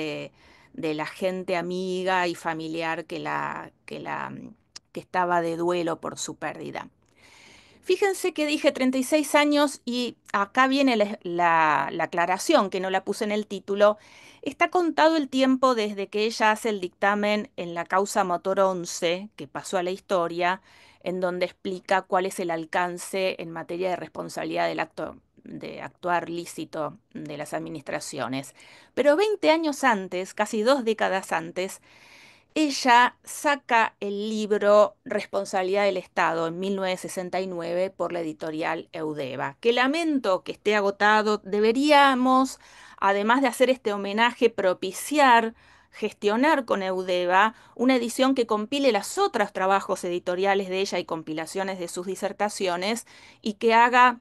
de la gente ejemplar y familiar que estaba de duelo por su pérdida. Fíjense que dije 36 años y acá viene la aclaración, que no la puse en el título. Está contado el tiempo desde que ella hace el dictamen en la causa Motor 11, que pasó a la historia, en donde explica cuál es el alcance en materia de responsabilidad del acto de actuar lícito de las administraciones. Pero 20 años antes, casi 2 décadas antes, ella saca el libro Responsabilidad del Estado en 1969 por la editorial Eudeva, que lamento que esté agotado. Deberíamos, además de hacer este homenaje, propiciar, gestionar con Eudeva una edición que compile los otros trabajos editoriales de ella y compilaciones de sus disertaciones y que haga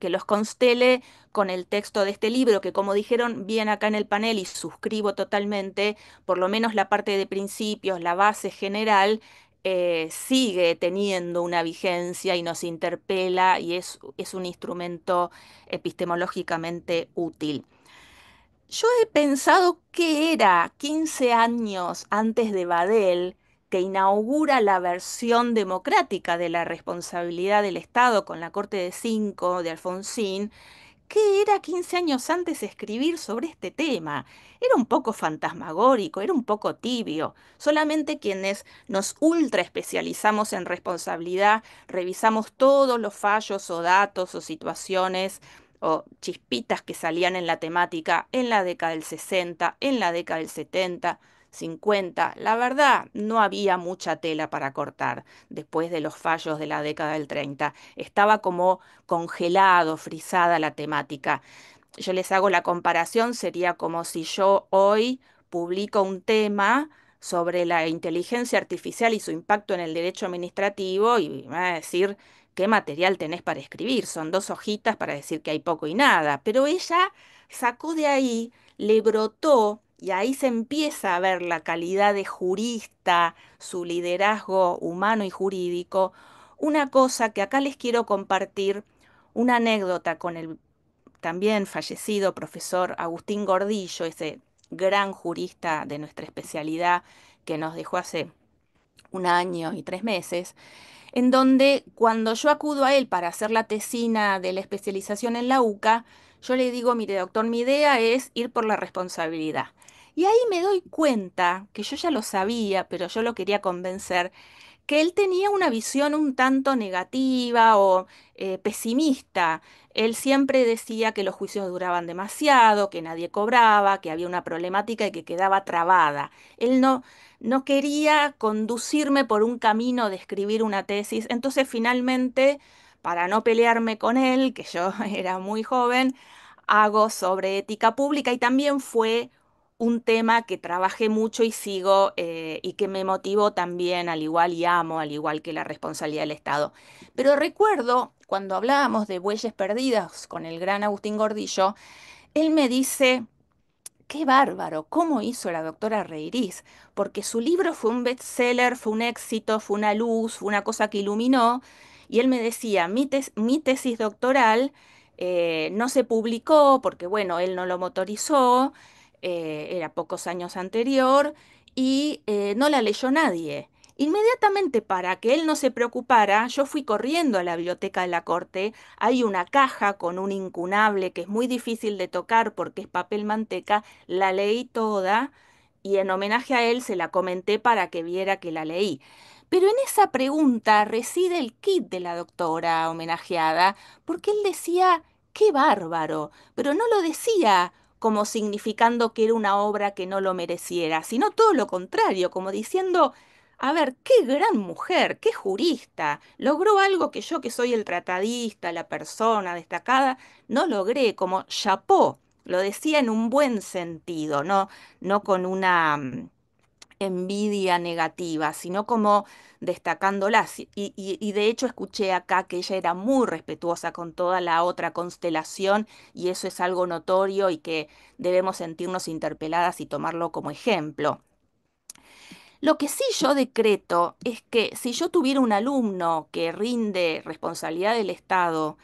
que los constele con el texto de este libro, que como dijeron bien acá en el panel y suscribo totalmente, por lo menos la parte de principios, la base general, sigue teniendo una vigencia y nos interpela y es un instrumento epistemológicamente útil. Yo he pensado qué era 15 años antes de Badel, que inaugura la versión democrática de la responsabilidad del Estado con la Corte de Cinco de Alfonsín. ¿Qué era 15 años antes escribir sobre este tema? Era un poco fantasmagórico, era un poco tibio. Solamente quienes nos ultra especializamos en responsabilidad, revisamos todos los fallos o datos o situaciones o chispitas que salían en la temática en la década del 60, en la década del 70, 50. La verdad, no había mucha tela para cortar después de los fallos de la década del 30. Estaba como congelado, frisada la temática. Yo les hago la comparación, sería como si yo hoy publico un tema sobre la inteligencia artificial y su impacto en el derecho administrativo y me van a decir qué material tenés para escribir. Son 2 hojitas para decir que hay poco y nada. Pero ella sacó de ahí, le brotó y ahí se empieza a ver la calidad de jurista, su liderazgo humano y jurídico. Una cosa que acá les quiero compartir, una anécdota con el también fallecido profesor Agustín Gordillo, ese gran jurista de nuestra especialidad que nos dejó hace 1 año y 3 meses, en donde cuando yo acudo a él para hacer la tesina de la especialización en la UCA, yo le digo, mire doctor, mi idea es ir por la responsabilidad. Y ahí me doy cuenta, que yo ya lo sabía, pero yo lo quería convencer, que él tenía una visión un tanto negativa o pesimista. Él siempre decía que los juicios duraban demasiado, que nadie cobraba, que había una problemática y que quedaba trabada. Él no quería conducirme por un camino de escribir una tesis. Entonces, finalmente, para no pelearme con él, que yo era muy joven, hago sobre ética pública y también fue un tema que trabajé mucho y sigo y que me motivó también, al igual y amo, al igual que la responsabilidad del Estado. Pero recuerdo cuando hablábamos de Bueyes Perdidas con el gran Agustín Gordillo, él me dice, qué bárbaro, cómo hizo la doctora Reirís, porque su libro fue un bestseller, fue un éxito, fue una luz, fue una cosa que iluminó, y él me decía, mi tesis doctoral no se publicó porque, bueno, él no lo motorizó, era pocos años anterior, y no la leyó nadie. Inmediatamente para que él no se preocupara, yo fui corriendo a la biblioteca de la corte. Hay una caja con un incunable que es muy difícil de tocar porque es papel manteca. La leí toda y en homenaje a él se la comenté para que viera que la leí. Pero en esa pregunta reside el kit de la doctora homenajeada, porque él decía, qué bárbaro, pero no lo decía como significando que era una obra que no lo mereciera, sino todo lo contrario, como diciendo, a ver, qué gran mujer, qué jurista, logró algo que yo, que soy el tratadista, la persona destacada, no logré, como chapó, lo decía en un buen sentido, no con una envidia negativa, sino como destacándolas. Y de hecho escuché acá que ella era muy respetuosa con toda la otra constelación y eso es algo notorio y que debemos sentirnos interpeladas y tomarlo como ejemplo. Lo que sí yo decreto es que si yo tuviera un alumno que rinde responsabilidad del Estado,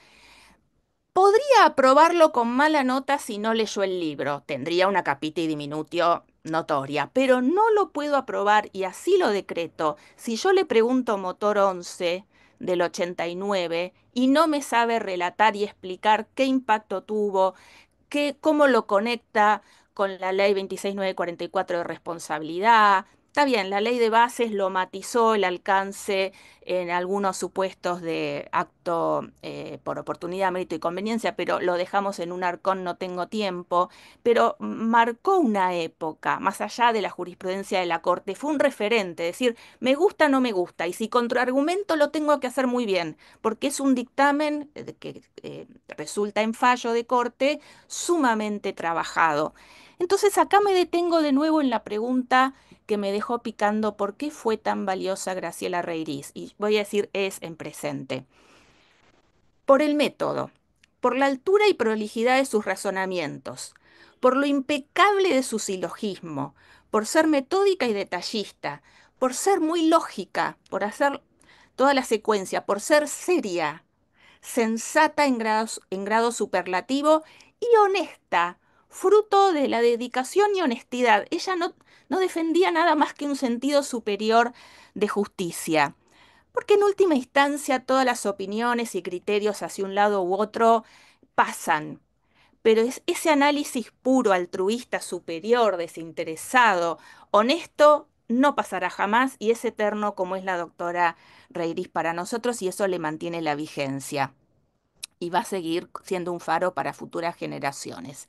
podría aprobarlo con mala nota si no leyó el libro. Tendría una capita y diminutio notoria, pero no lo puedo aprobar y así lo decreto. Si yo le pregunto Motor 11 del 89 y no me sabe relatar y explicar qué impacto tuvo, cómo lo conecta con la ley 26944 de responsabilidad. Está bien, la ley de bases lo matizó el alcance en algunos supuestos de acto por oportunidad, mérito y conveniencia, pero lo dejamos en un arcón, no tengo tiempo. Pero marcó una época, más allá de la jurisprudencia de la Corte, fue un referente, decir, me gusta, no me gusta, y si contraargumento lo tengo que hacer muy bien, porque es un dictamen que resulta en fallo de Corte sumamente trabajado. Entonces acá me detengo de nuevo en la pregunta que me dejó picando, ¿por qué fue tan valiosa Graciela Reirís? Y voy a decir es en presente. Por el método, por la altura y prolijidad de sus razonamientos, por lo impecable de su silogismo, por ser metódica y detallista, por ser muy lógica, por hacer toda la secuencia, por ser seria, sensata en grado superlativo y honesta, fruto de la dedicación y honestidad. Ella no defendía nada más que un sentido superior de justicia, porque en última instancia todas las opiniones y criterios hacia un lado u otro pasan, pero es ese análisis puro, altruista, superior, desinteresado, honesto, no pasará jamás y es eterno como es la doctora Reiris para nosotros y eso le mantiene la vigencia y va a seguir siendo un faro para futuras generaciones.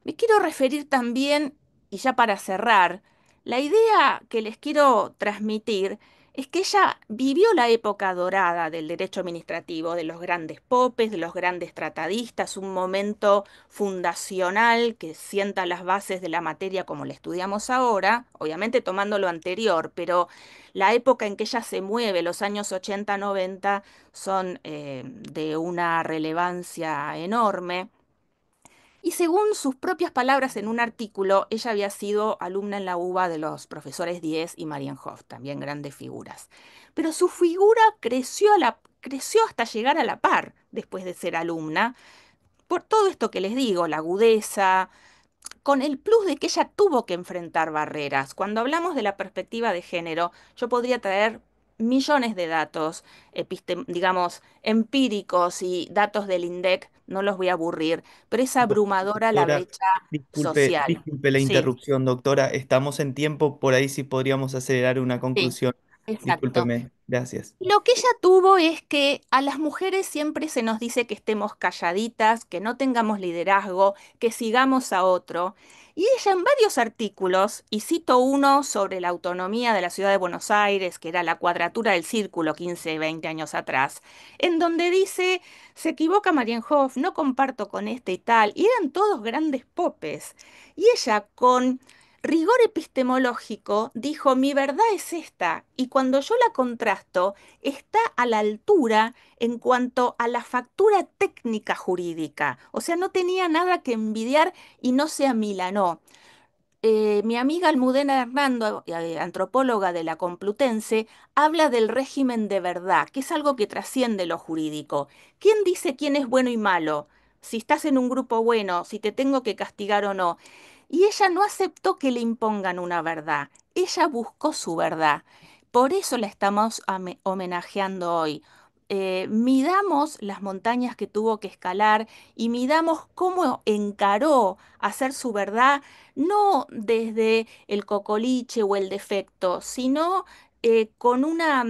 Me quiero referir también, y ya para cerrar, la idea que les quiero transmitir es que ella vivió la época dorada del derecho administrativo, de los grandes popes, de los grandes tratadistas, un momento fundacional que sienta las bases de la materia como la estudiamos ahora, obviamente tomando lo anterior, pero la época en que ella se mueve, los años 80-90, son de una relevancia enorme. Y según sus propias palabras en un artículo, ella había sido alumna en la UBA de los profesores Diez y Marienhof, también grandes figuras. Pero su figura creció hasta llegar a la par después de ser alumna, por todo esto que les digo, la agudeza, con el plus de que ella tuvo que enfrentar barreras. Cuando hablamos de la perspectiva de género, yo podría traer millones de datos, digamos, empíricos y datos del INDEC, no los voy a aburrir, pero es abrumadora la Doctora, brecha disculpe, social. disculpe la Sí, interrupción, doctora. Estamos en tiempo, por ahí sí podríamos acelerar una sí. conclusión. Exacto. Discúlpeme, gracias. Lo que ella tuvo es que a las mujeres siempre se nos dice que estemos calladitas, que no tengamos liderazgo, que sigamos a otro. Y ella en varios artículos, y cito uno sobre la autonomía de la ciudad de Buenos Aires, que era la cuadratura del círculo 15, 20 años atrás, en donde dice, se equivoca Marienhof, no comparto con este y tal, y eran todos grandes popes. Y ella con rigor epistemológico dijo, mi verdad es esta, y cuando yo la contrasto, está a la altura en cuanto a la factura técnica jurídica. O sea, no tenía nada que envidiar y no se amilanó. Mi amiga Almudena Hernando, antropóloga de la Complutense, habla del régimen de verdad, que es algo que trasciende lo jurídico. ¿Quién dice quién es bueno y malo? Si estás en un grupo bueno, si te tengo que castigar o no. Y ella no aceptó que le impongan una verdad. Ella buscó su verdad. Por eso la estamos homenajeando hoy. Midamos las montañas que tuvo que escalar y midamos cómo encaró hacer su verdad no desde el cocoliche o el defecto, sino con una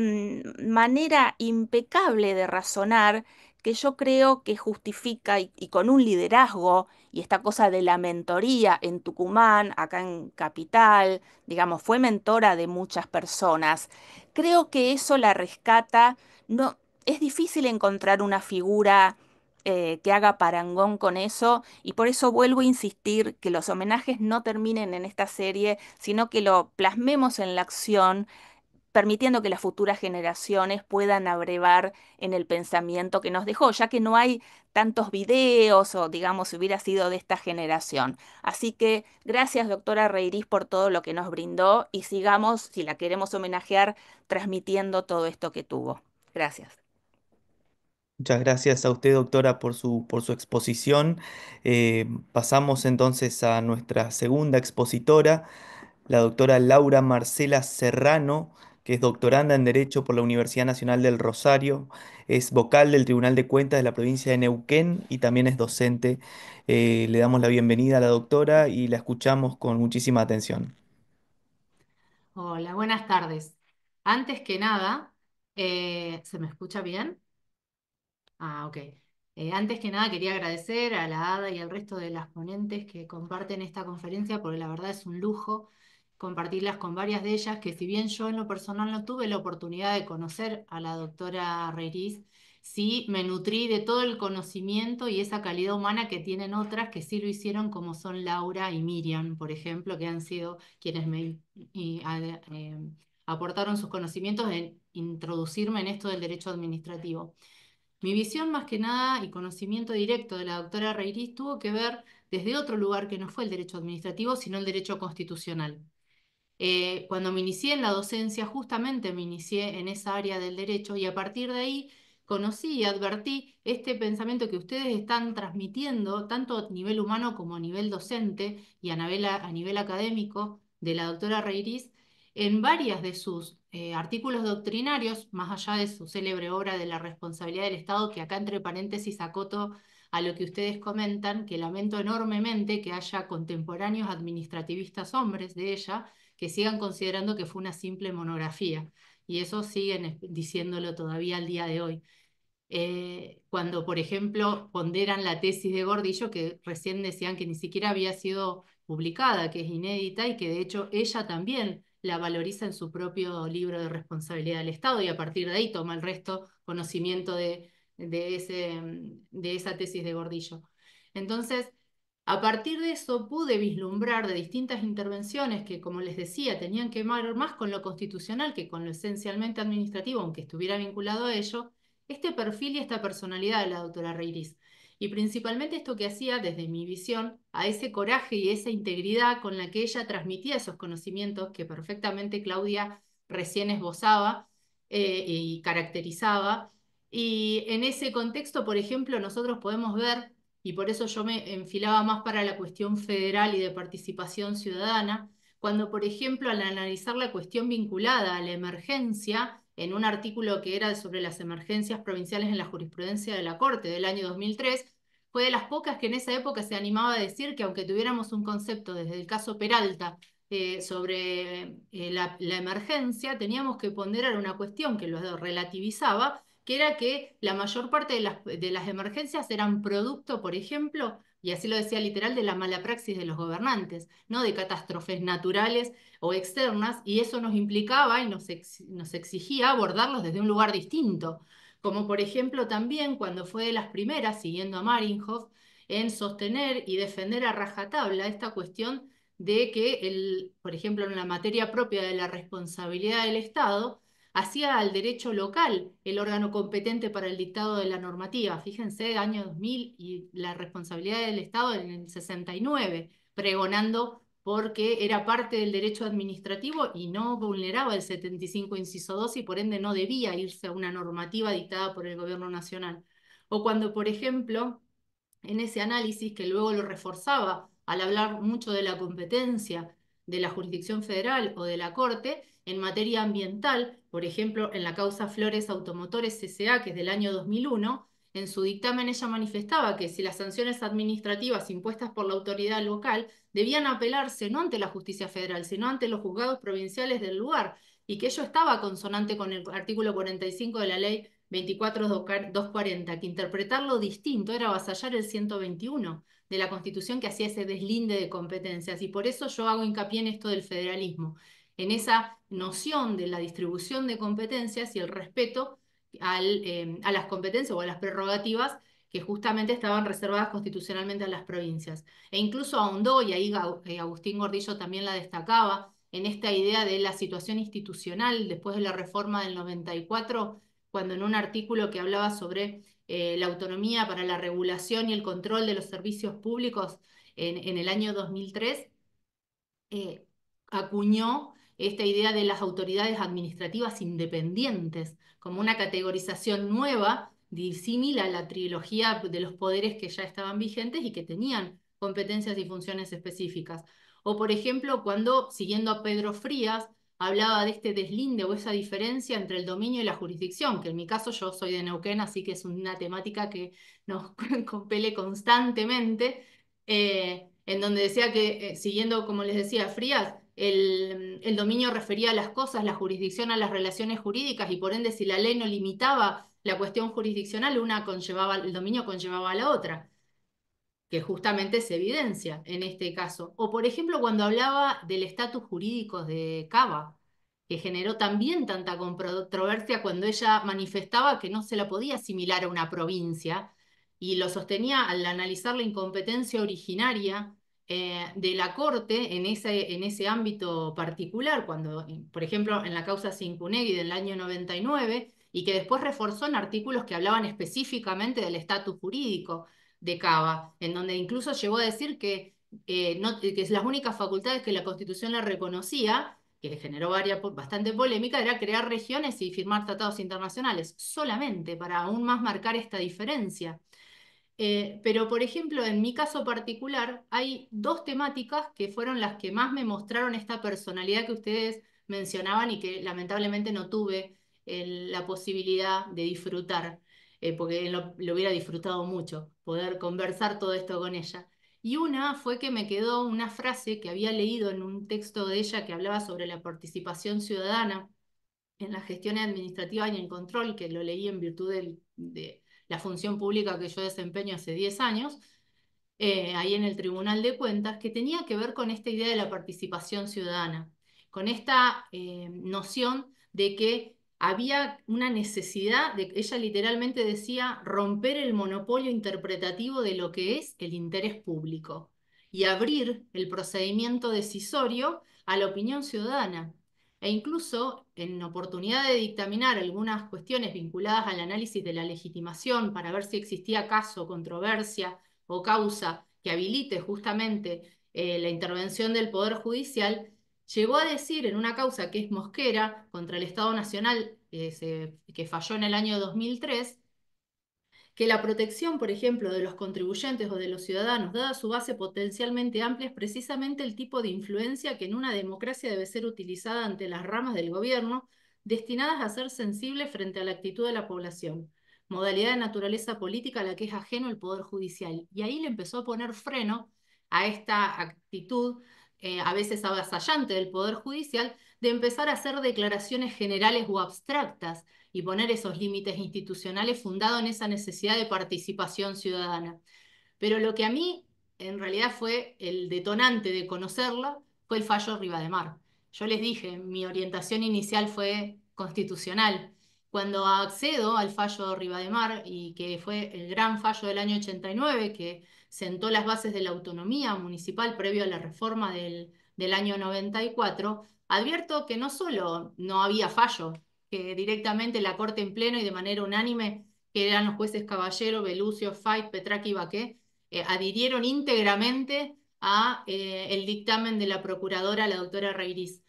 manera impecable de razonar que yo creo que justifica y con un liderazgo y esta cosa de la mentoría en Tucumán, acá en Capital, digamos, fue mentora de muchas personas. Creo que eso la rescata. No, es difícil encontrar una figura que haga parangón con eso y por eso vuelvo a insistir que los homenajes no terminen en esta serie, sino que lo plasmemos en la acción, permitiendo que las futuras generaciones puedan abrevar en el pensamiento que nos dejó, ya que no hay tantos videos o digamos si hubiera sido de esta generación. Así que gracias doctora Reiris por todo lo que nos brindó y sigamos, si la queremos homenajear, transmitiendo todo esto que tuvo. Gracias. Muchas gracias a usted, doctora, por su exposición. Pasamos entonces a nuestra segunda expositora, la doctora Laura Marcela Serrano, que es doctoranda en Derecho por la Universidad Nacional del Rosario, es vocal del Tribunal de Cuentas de la provincia de Neuquén y también es docente. Le damos la bienvenida a la doctora y la escuchamos con muchísima atención. Hola, buenas tardes. Antes que nada, ¿se me escucha bien? Ah, ok. Antes que nada quería agradecer a la ADA y al resto de las ponentes que comparten esta conferencia, porque la verdad es un lujo compartirlas con varias de ellas, que si bien yo en lo personal no tuve la oportunidad de conocer a la doctora Reiriz, sí me nutrí de todo el conocimiento y esa calidad humana que tienen otras que sí lo hicieron, como son Laura y Miriam, por ejemplo, que han sido quienes me aportaron sus conocimientos en introducirme en esto del derecho administrativo. Mi visión más que nada y conocimiento directo de la doctora Reiriz tuvo que ver desde otro lugar que no fue el derecho administrativo, sino el derecho constitucional. Cuando me inicié en la docencia, justamente me inicié en esa área del derecho y a partir de ahí conocí y advertí este pensamiento que ustedes están transmitiendo, tanto a nivel humano como a nivel docente y a nivel académico de la doctora Reiriz, en varias de sus artículos doctrinarios, más allá de su célebre obra de la responsabilidad del Estado, que acá entre paréntesis acoto a lo que ustedes comentan, que lamento enormemente que haya contemporáneos administrativistas hombres de ella, que sigan considerando que fue una simple monografía. Y eso siguen diciéndolo todavía al día de hoy. Cuando, por ejemplo, ponderan la tesis de Gordillo, que recién decían que ni siquiera había sido publicada, que es inédita y que de hecho ella también la valoriza en su propio libro de responsabilidad del Estado y a partir de ahí toma el resto conocimiento de esa tesis de Gordillo. Entonces, a partir de eso pude vislumbrar de distintas intervenciones que, como les decía, tenían que ver más con lo constitucional que con lo esencialmente administrativo, aunque estuviera vinculado a ello, este perfil y esta personalidad de la doctora Reiriz. Y principalmente esto que hacía desde mi visión, a ese coraje y esa integridad con la que ella transmitía esos conocimientos que perfectamente Claudia recién esbozaba y caracterizaba. Y en ese contexto, por ejemplo, nosotros podemos ver, y por eso yo me enfilaba más para la cuestión federal y de participación ciudadana, cuando, por ejemplo, al analizar la cuestión vinculada a la emergencia, en un artículo que era sobre las emergencias provinciales en la jurisprudencia de la Corte del año 2003, fue de las pocas que en esa época se animaba a decir que aunque tuviéramos un concepto desde el caso Peralta sobre la emergencia, teníamos que ponderar una cuestión que lo relativizaba, que era que la mayor parte de las emergencias eran producto, por ejemplo, y así lo decía literal, de la mala praxis de los gobernantes, no de catástrofes naturales o externas, y eso nos implicaba y nos exigía abordarlos desde un lugar distinto, como por ejemplo también cuando fue de las primeras, siguiendo a Marinhoff, en sostener y defender a rajatabla esta cuestión de que, por ejemplo, en la materia propia de la responsabilidad del Estado, hacía al derecho local el órgano competente para el dictado de la normativa. Fíjense, año 2000 y la responsabilidad del Estado en el 69, pregonando porque era parte del derecho administrativo y no vulneraba el 75 inciso 2 y por ende no debía irse a una normativa dictada por el gobierno nacional. O cuando, por ejemplo, en ese análisis que luego lo reforzaba al hablar mucho de la competencia de la jurisdicción federal o de la Corte en materia ambiental, por ejemplo, en la causa Flores Automotores S.A., que es del año 2001, en su dictamen ella manifestaba que si las sanciones administrativas impuestas por la autoridad local debían apelarse no ante la justicia federal, sino ante los juzgados provinciales del lugar, y que ello estaba consonante con el artículo 45 de la ley 24.240, que interpretarlo distinto era avasallar el 121 de la Constitución, que hacía ese deslinde de competencias. Y por eso yo hago hincapié en esto del federalismo, en esa noción de la distribución de competencias y el respeto a las competencias o a las prerrogativas que justamente estaban reservadas constitucionalmente a las provincias. E incluso ahondó, y ahí Agustín Gordillo también la destacaba, en esta idea de la situación institucional después de la reforma del 94, cuando en un artículo que hablaba sobre la autonomía para la regulación y el control de los servicios públicos en el año 2003, eh, acuñó esta idea de las autoridades administrativas independientes como una categorización nueva, disímil a la trilogía de los poderes que ya estaban vigentes y que tenían competencias y funciones específicas. O por ejemplo, cuando, siguiendo a Pedro Frías, hablaba de este deslinde o esa diferencia entre el dominio y la jurisdicción, que en mi caso yo soy de Neuquén, así que es una temática que nos compele constantemente, en donde decía que, siguiendo, como les decía, Frías, el dominio refería a las cosas, la jurisdicción a las relaciones jurídicas, y por ende, si la ley no limitaba la cuestión jurisdiccional, el dominio conllevaba a la otra, que justamente se evidencia en este caso. O por ejemplo, cuando hablaba del estatus jurídico de Cava, que generó también tanta controversia cuando ella manifestaba que no se la podía asimilar a una provincia, y lo sostenía al analizar la incompetencia originaria de la Corte en ese ámbito particular, cuando, por ejemplo, en la causa Cincunegui del año 99, y que después reforzó en artículos que hablaban específicamente del estatus jurídico de Cava, en donde incluso llegó a decir que las únicas facultades que la Constitución le reconocía, que generó bastante polémica, era crear regiones y firmar tratados internacionales, solamente para aún más marcar esta diferencia. Pero, por ejemplo, en mi caso particular, hay dos temáticas que fueron las que más me mostraron esta personalidad que ustedes mencionaban y que lamentablemente no tuve la posibilidad de disfrutar, porque lo hubiera disfrutado mucho, poder conversar todo esto con ella. Y una fue que me quedó una frase que había leído en un texto de ella que hablaba sobre la participación ciudadana en la gestión administrativa y en control, que lo leí en virtud de la función pública que yo desempeño hace 10 años, ahí en el Tribunal de Cuentas, que tenía que ver con esta idea de la participación ciudadana, con esta noción de que había una necesidad, ella literalmente decía, romper el monopolio interpretativo de lo que es el interés público y abrir el procedimiento decisorio a la opinión ciudadana. E incluso en oportunidad de dictaminar algunas cuestiones vinculadas al análisis de la legitimación para ver si existía caso, controversia o causa que habilite justamente la intervención del Poder Judicial, llegó a decir en una causa que es Mosquera contra el Estado Nacional, que falló en el año 2003, que la protección, por ejemplo, de los contribuyentes o de los ciudadanos, dada su base potencialmente amplia, es precisamente el tipo de influencia que en una democracia debe ser utilizada ante las ramas del gobierno destinadas a ser sensibles frente a la actitud de la población, modalidad de naturaleza política a la que es ajeno el Poder Judicial. Y ahí le empezó a poner freno a esta actitud a veces avasallante del Poder Judicial, de empezar a hacer declaraciones generales o abstractas y poner esos límites institucionales fundados en esa necesidad de participación ciudadana. Pero lo que a mí en realidad fue el detonante de conocerla fue el fallo Rivademar. Yo les dije, mi orientación inicial fue constitucional. Cuando accedo al fallo Rivademar, y que fue el gran fallo del año 89, que sentó las bases de la autonomía municipal previo a la reforma del año 94, advierto que no solo no había fallo, que directamente la Corte en pleno y de manera unánime, que eran los jueces Caballero, Belucio, Fait, Petraki y Baqué, adhirieron íntegramente a el dictamen de la procuradora, la doctora Reiriz,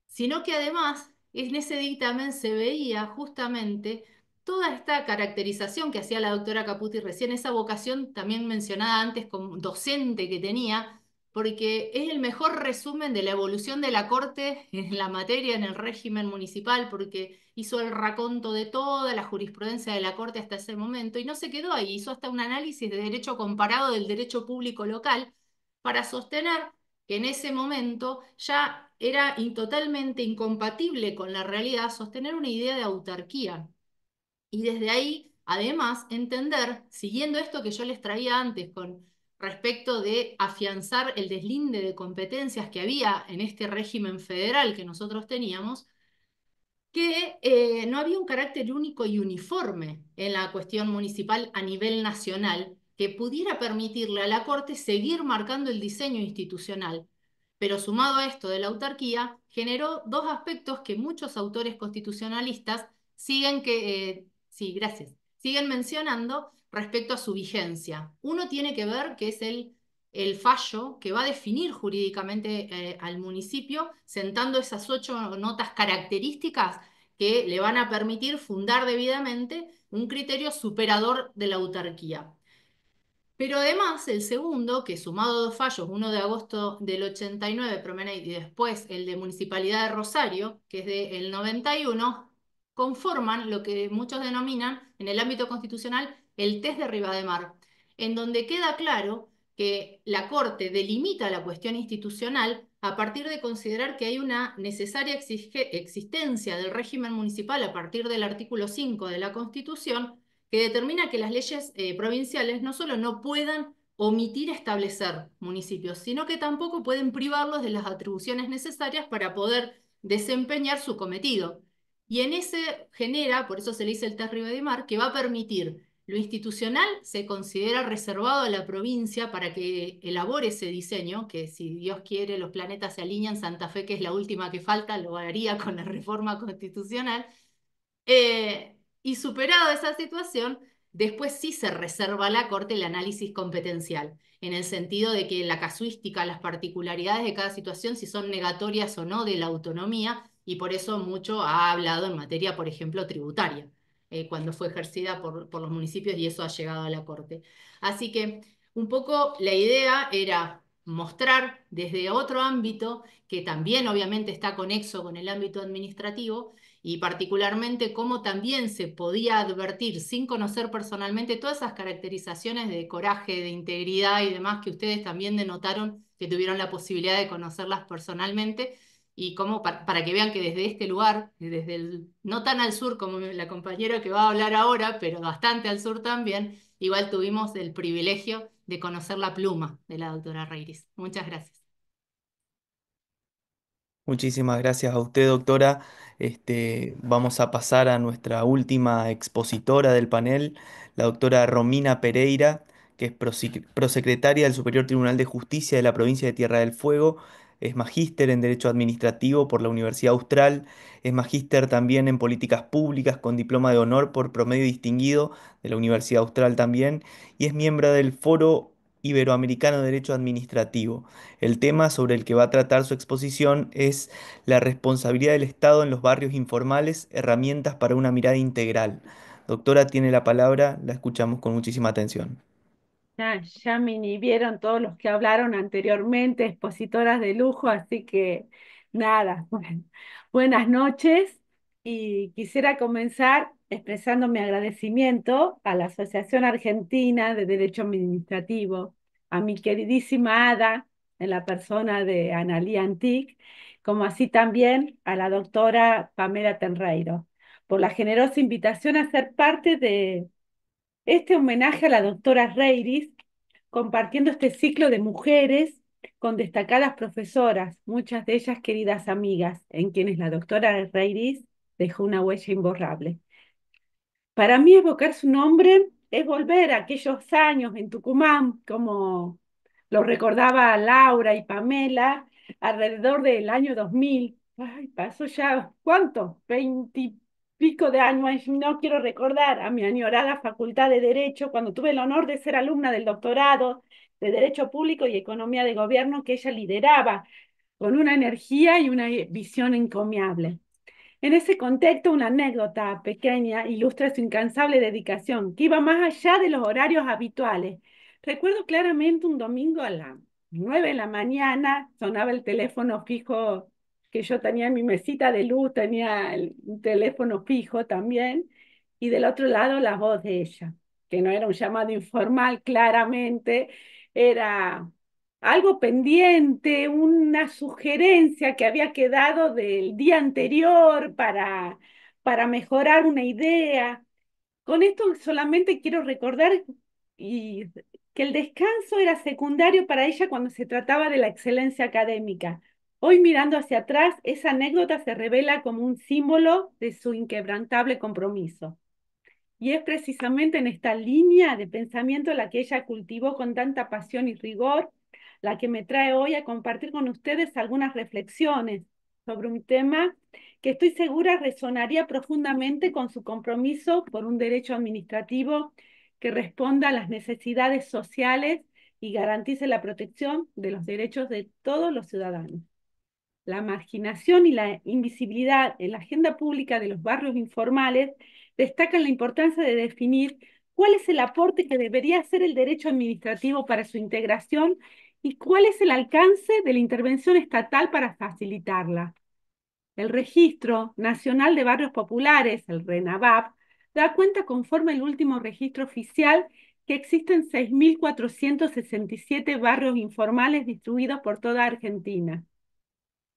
sino que además en ese dictamen se veía justamente toda esta caracterización que hacía la doctora Caputi recién, esa vocación también mencionada antes como docente que tenía, porque es el mejor resumen de la evolución de la Corte en la materia, en el régimen municipal, porque hizo el raconto de toda la jurisprudencia de la Corte hasta ese momento y no se quedó ahí, hizo hasta un análisis de derecho comparado del derecho público local para sostener que en ese momento ya era totalmente incompatible con la realidad sostener una idea de autarquía. Y desde ahí, además, entender, siguiendo esto que yo les traía antes con respecto de afianzar el deslinde de competencias que había en este régimen federal que nosotros teníamos, que no había un carácter único y uniforme en la cuestión municipal a nivel nacional que pudiera permitirle a la Corte seguir marcando el diseño institucional. Pero sumado a esto de la autarquía, generó dos aspectos que muchos autores constitucionalistas sí, gracias, siguen mencionando respecto a su vigencia. Uno tiene que ver que es el fallo que va a definir jurídicamente al municipio, sentando esas 8 notas características que le van a permitir fundar debidamente un criterio superador de la autarquía. Pero además, el segundo, que sumado a dos fallos, uno de agosto del 89, Promenade, y después el de Municipalidad de Rosario, que es del 91, conforman lo que muchos denominan en el ámbito constitucional el test de Rivademar, en donde queda claro que la Corte delimita la cuestión institucional a partir de considerar que hay una necesaria existencia del régimen municipal a partir del artículo 5 de la Constitución, que determina que las leyes provinciales no solo no puedan omitir establecer municipios, sino que tampoco pueden privarlos de las atribuciones necesarias para poder desempeñar su cometido. Y en ese genera, por eso se le dice el test Rivademar, que va a permitir lo institucional se considera reservado a la provincia para que elabore ese diseño, que si Dios quiere los planetas se alinean, Santa Fe, que es la última que falta, lo haría con la reforma constitucional. Y superado esa situación, después sí se reserva a la Corte el análisis competencial, en el sentido de que la casuística, las particularidades de cada situación, si son negatorias o no de la autonomía, y por eso mucho ha hablado en materia, por ejemplo, tributaria, cuando fue ejercida por los municipios y eso ha llegado a la Corte. Así que un poco la idea era mostrar desde otro ámbito, que también obviamente está conexo con el ámbito administrativo, y particularmente cómo también se podía advertir sin conocer personalmente todas esas caracterizaciones de coraje, de integridad y demás que ustedes también denotaron que tuvieron la posibilidad de conocerlas personalmente y cómo para que vean que desde este lugar, desde no tan al sur como la compañera que va a hablar ahora, pero bastante al sur también, igual tuvimos el privilegio de conocer la pluma de la doctora Reiris. Muchas gracias. Muchísimas gracias a usted, doctora. Vamos a pasar a nuestra última expositora del panel, la doctora Romina Pereira, que es prosecretaria del Superior Tribunal de Justicia de la provincia de Tierra del Fuego. Es magíster en Derecho Administrativo por la Universidad Austral. Es magíster también en Políticas Públicas con diploma de honor por promedio distinguido de la Universidad Austral también. Y es miembro del Foro Iberoamericano de Derecho Administrativo. El tema sobre el que va a tratar su exposición es la responsabilidad del Estado en los barrios informales, herramientas para una mirada integral. Doctora, tiene la palabra, la escuchamos con muchísima atención. Ya me inhibieron todos los que hablaron anteriormente, expositoras de lujo, así que nada, bueno, buenas noches y quisiera comenzar expresando mi agradecimiento a la Asociación Argentina de Derecho Administrativo, a mi queridísima Ada, en la persona de Analía Antic, como así también a la doctora Pamela Tenreiro, por la generosa invitación a ser parte de este homenaje a la doctora Reiris, compartiendo este ciclo de mujeres con destacadas profesoras, muchas de ellas queridas amigas, en quienes la doctora Reiris dejó una huella imborrable. Para mí evocar su nombre es volver a aquellos años en Tucumán, como lo recordaba Laura y Pamela, alrededor del año 2000. Ay, pasó ya, ¿cuánto? 20 y pico de años, no quiero recordar, a mi añorada Facultad de Derecho, cuando tuve el honor de ser alumna del doctorado de Derecho Público y Economía de Gobierno que ella lideraba, con una energía y una visión encomiable. En ese contexto, una anécdota pequeña ilustra su incansable dedicación, que iba más allá de los horarios habituales. Recuerdo claramente un domingo a las 9 de la mañana, sonaba el teléfono fijo que yo tenía en mi mesita de luz, tenía un teléfono fijo también, y del otro lado la voz de ella, que no era un llamado informal, claramente, era algo pendiente, una sugerencia que había quedado del día anterior para mejorar una idea. Con esto solamente quiero recordar y, que el descanso era secundario para ella cuando se trataba de la excelencia académica. Hoy mirando hacia atrás, esa anécdota se revela como un símbolo de su inquebrantable compromiso. Y es precisamente en esta línea de pensamiento la que ella cultivó con tanta pasión y rigor, la que me trae hoy a compartir con ustedes algunas reflexiones sobre un tema que estoy segura resonaría profundamente con su compromiso por un derecho administrativo que responda a las necesidades sociales y garantice la protección de los derechos de todos los ciudadanos. La marginación y la invisibilidad en la agenda pública de los barrios informales destacan la importancia de definir cuál es el aporte que debería hacer el derecho administrativo para su integración y cuál es el alcance de la intervención estatal para facilitarla. El Registro Nacional de Barrios Populares, el RENAVAP, da cuenta conforme el último registro oficial que existen 6.467 barrios informales distribuidos por toda Argentina.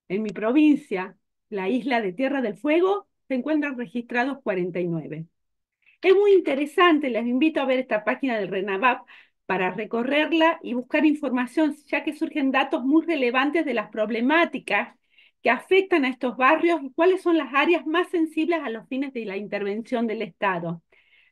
En mi provincia, la isla de Tierra del Fuego, se encuentran registrados 49. Es muy interesante, les invito a ver esta página del RENAVAP para recorrerla y buscar información, ya que surgen datos muy relevantes de las problemáticas que afectan a estos barrios y cuáles son las áreas más sensibles a los fines de la intervención del Estado.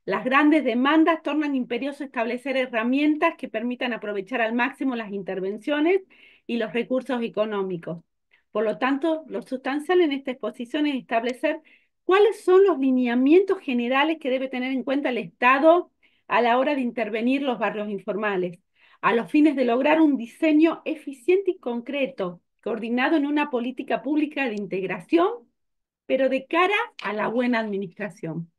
Las grandes demandas tornan imperioso establecer herramientas que permitan aprovechar al máximo las intervenciones y los recursos económicos. Por lo tanto, lo sustancial en esta exposición es establecer cuáles son los lineamientos generales que debe tener en cuenta el Estado a la hora de intervenir los barrios informales, a los fines de lograr un diseño eficiente y concreto, coordinado en una política pública de integración, pero de cara a la buena administración.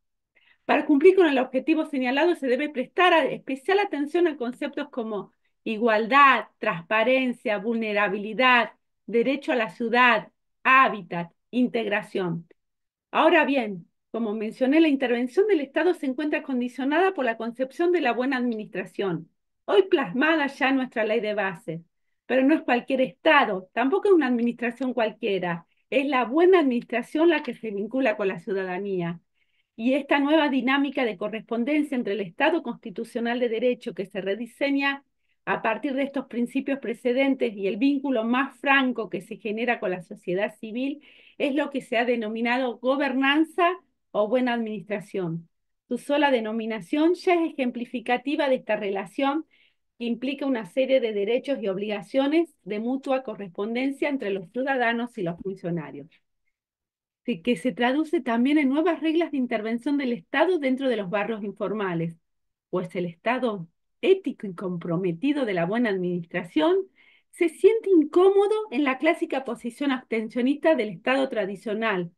Para cumplir con el objetivo señalado se debe prestar especial atención a conceptos como igualdad, transparencia, vulnerabilidad, derecho a la ciudad, hábitat, integración. Ahora bien, como mencioné, la intervención del Estado se encuentra condicionada por la concepción de la buena administración, hoy plasmada ya en nuestra ley de base. Pero no es cualquier Estado, tampoco es una administración cualquiera, es la buena administración la que se vincula con la ciudadanía. Y esta nueva dinámica de correspondencia entre el Estado constitucional de derecho que se rediseña a partir de estos principios precedentes y el vínculo más franco que se genera con la sociedad civil es lo que se ha denominado gobernanza o buena administración. Su sola denominación ya es ejemplificativa de esta relación que implica una serie de derechos y obligaciones de mutua correspondencia entre los ciudadanos y los funcionarios, que se traduce también en nuevas reglas de intervención del Estado dentro de los barrios informales, pues el Estado ético y comprometido de la buena administración se siente incómodo en la clásica posición abstencionista del Estado tradicional,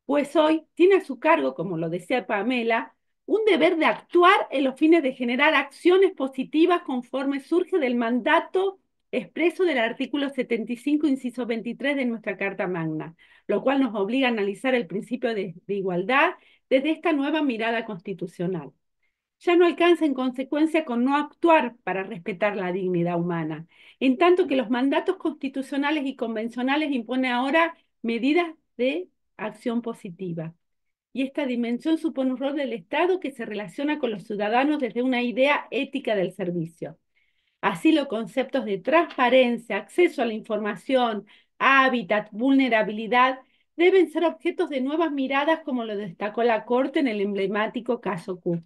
pues hoy tiene a su cargo, como lo decía Pamela, un deber de actuar en los fines de generar acciones positivas conforme surge del mandato expreso del artículo 75, inciso 23 de nuestra Carta Magna, lo cual nos obliga a analizar el principio de igualdad desde esta nueva mirada constitucional. ya no alcanza en consecuencia con no actuar para respetar la dignidad humana, en tanto que los mandatos constitucionales y convencionales imponen ahora medidas de acción positiva. Y esta dimensión supone un rol del Estado que se relaciona con los ciudadanos desde una idea ética del servicio. Así, los conceptos de transparencia, acceso a la información, hábitat, vulnerabilidad, deben ser objetos de nuevas miradas, como lo destacó la Corte en el emblemático caso Q.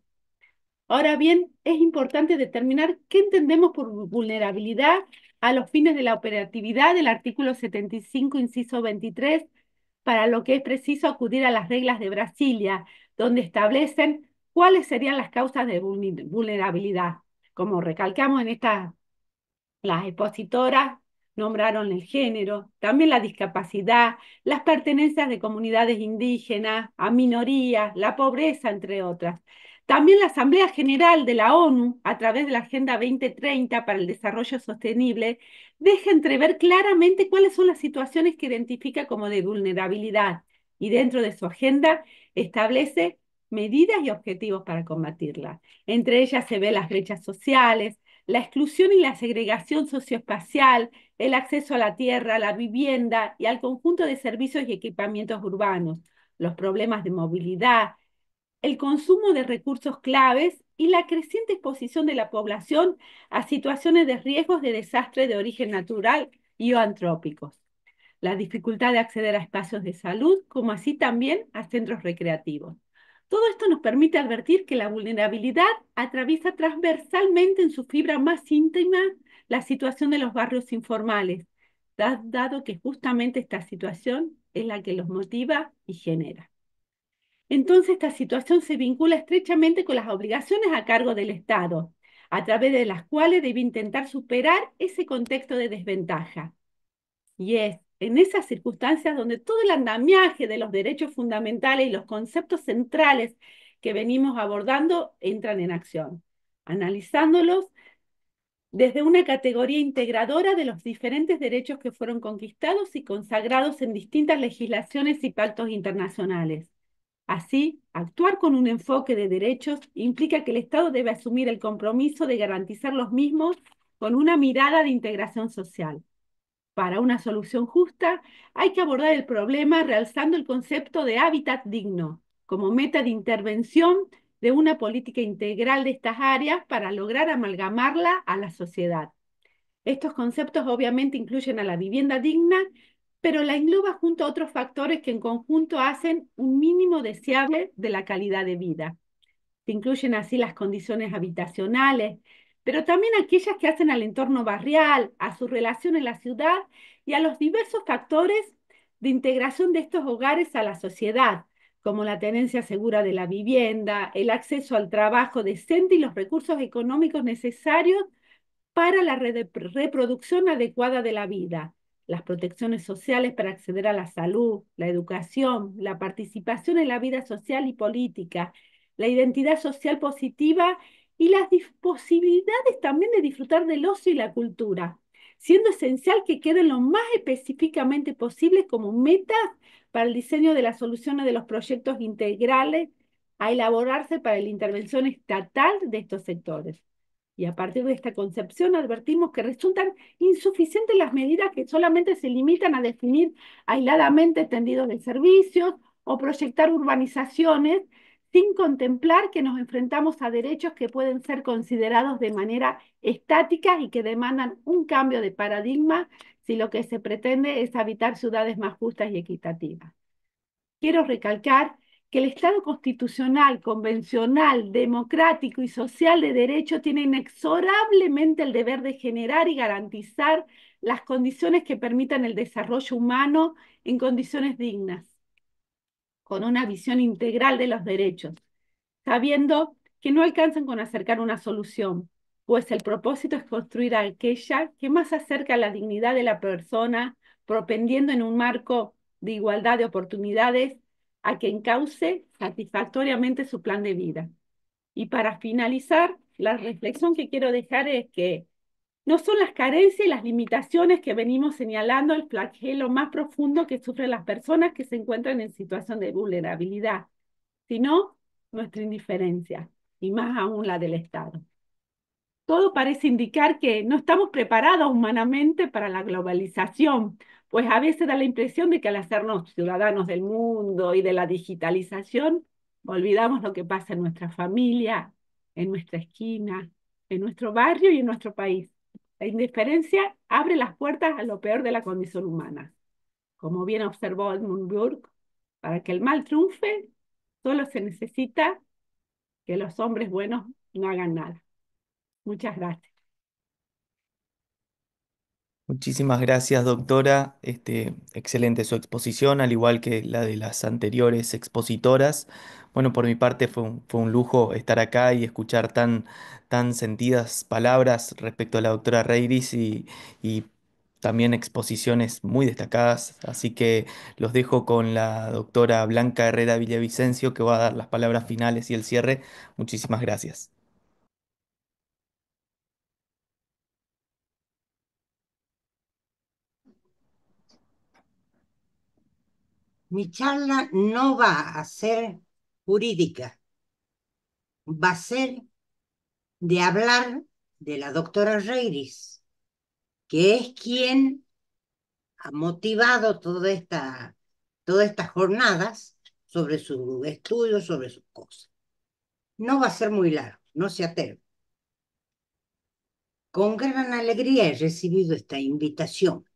Ahora bien, es importante determinar qué entendemos por vulnerabilidad a los fines de la operatividad del artículo 75, inciso 23, para lo que es preciso acudir a las reglas de Brasilia, donde establecen cuáles serían las causas de vulnerabilidad. Como recalcamos en esta, las expositoras nombraron el género, también la discapacidad, las pertenencias de comunidades indígenas, a minorías, la pobreza, entre otras. También la Asamblea General de la ONU, a través de la Agenda 2030 para el Desarrollo Sostenible, deja entrever claramente cuáles son las situaciones que identifica como de vulnerabilidad y dentro de su agenda establece medidas y objetivos para combatirla. Entre ellas se ven las brechas sociales, la exclusión y la segregación socioespacial, el acceso a la tierra, a la vivienda y al conjunto de servicios y equipamientos urbanos, los problemas de movilidad, el consumo de recursos claves y la creciente exposición de la población a situaciones de riesgos de desastre de origen natural y o antrópicos, la dificultad de acceder a espacios de salud, como así también a centros recreativos. Todo esto nos permite advertir que la vulnerabilidad atraviesa transversalmente en su fibra más íntima la situación de los barrios informales, dado que justamente esta situación es la que los motiva y genera. Entonces, esta situación se vincula estrechamente con las obligaciones a cargo del Estado, a través de las cuales debe intentar superar ese contexto de desventaja. Y es en esas circunstancias donde todo el andamiaje de los derechos fundamentales y los conceptos centrales que venimos abordando entran en acción, analizándolos desde una categoría integradora de los diferentes derechos que fueron conquistados y consagrados en distintas legislaciones y pactos internacionales. Así, actuar con un enfoque de derechos implica que el Estado debe asumir el compromiso de garantizar los mismos con una mirada de integración social. Para una solución justa, hay que abordar el problema realzando el concepto de hábitat digno como meta de intervención de una política integral de estas áreas para lograr amalgamarla a la sociedad. Estos conceptos obviamente incluyen a la vivienda digna, pero la engloba junto a otros factores que en conjunto hacen un mínimo deseable de la calidad de vida. Se incluyen así las condiciones habitacionales, pero también aquellas que hacen al entorno barrial, a su relación en la ciudad y a los diversos factores de integración de estos hogares a la sociedad, como la tenencia segura de la vivienda, el acceso al trabajo decente y los recursos económicos necesarios para la reproducción adecuada de la vida, las protecciones sociales para acceder a la salud, la educación, la participación en la vida social y política, la identidad social positiva y las posibilidades también de disfrutar del ocio y la cultura, siendo esencial que queden lo más específicamente posible como metas para el diseño de las soluciones de los proyectos integrales a elaborarse para la intervención estatal de estos sectores. Y a partir de esta concepción advertimos que resultan insuficientes las medidas que solamente se limitan a definir aisladamente tendidos de servicios o proyectar urbanizaciones sin contemplar que nos enfrentamos a derechos que pueden ser considerados de manera estática y que demandan un cambio de paradigma si lo que se pretende es habitar ciudades más justas y equitativas. Quiero recalcar que el Estado constitucional, convencional, democrático y social de derecho tiene inexorablemente el deber de generar y garantizar las condiciones que permitan el desarrollo humano en condiciones dignas, con una visión integral de los derechos, sabiendo que no alcanzan con acercar una solución, pues el propósito es construir aquella que más acerca a la dignidad de la persona, propendiendo en un marco de igualdad de oportunidades a que encauce satisfactoriamente su plan de vida. Y para finalizar, la reflexión que quiero dejar es que no son las carencias y las limitaciones que venimos señalando el flagelo más profundo que sufren las personas que se encuentran en situación de vulnerabilidad, sino nuestra indiferencia, y más aún la del Estado. Todo parece indicar que no estamos preparados humanamente para la globalización, pues a veces da la impresión de que al hacernos ciudadanos del mundo y de la digitalización, olvidamos lo que pasa en nuestra familia, en nuestra esquina, en nuestro barrio y en nuestro país. La indiferencia abre las puertas a lo peor de la condición humana. Como bien observó Edmund Burke, para que el mal triunfe, solo se necesita que los hombres buenos no hagan nada. Muchas gracias. Muchísimas gracias, doctora. Excelente su exposición, al igual que la de las anteriores expositoras. Bueno, por mi parte fue un lujo estar acá y escuchar tan sentidas palabras respecto a la doctora Reiris y también exposiciones muy destacadas. Así que los dejo con la doctora Blanca Herrera Villavicencio, que va a dar las palabras finales y el cierre. Muchísimas gracias. Mi charla no va a ser jurídica, va a ser de hablar de la doctora Reiris, que es quien ha motivado todas estas jornadas sobre su estudio, sobre sus cosas. No va a ser muy largo, no se atreve. Con gran alegría he recibido esta invitación.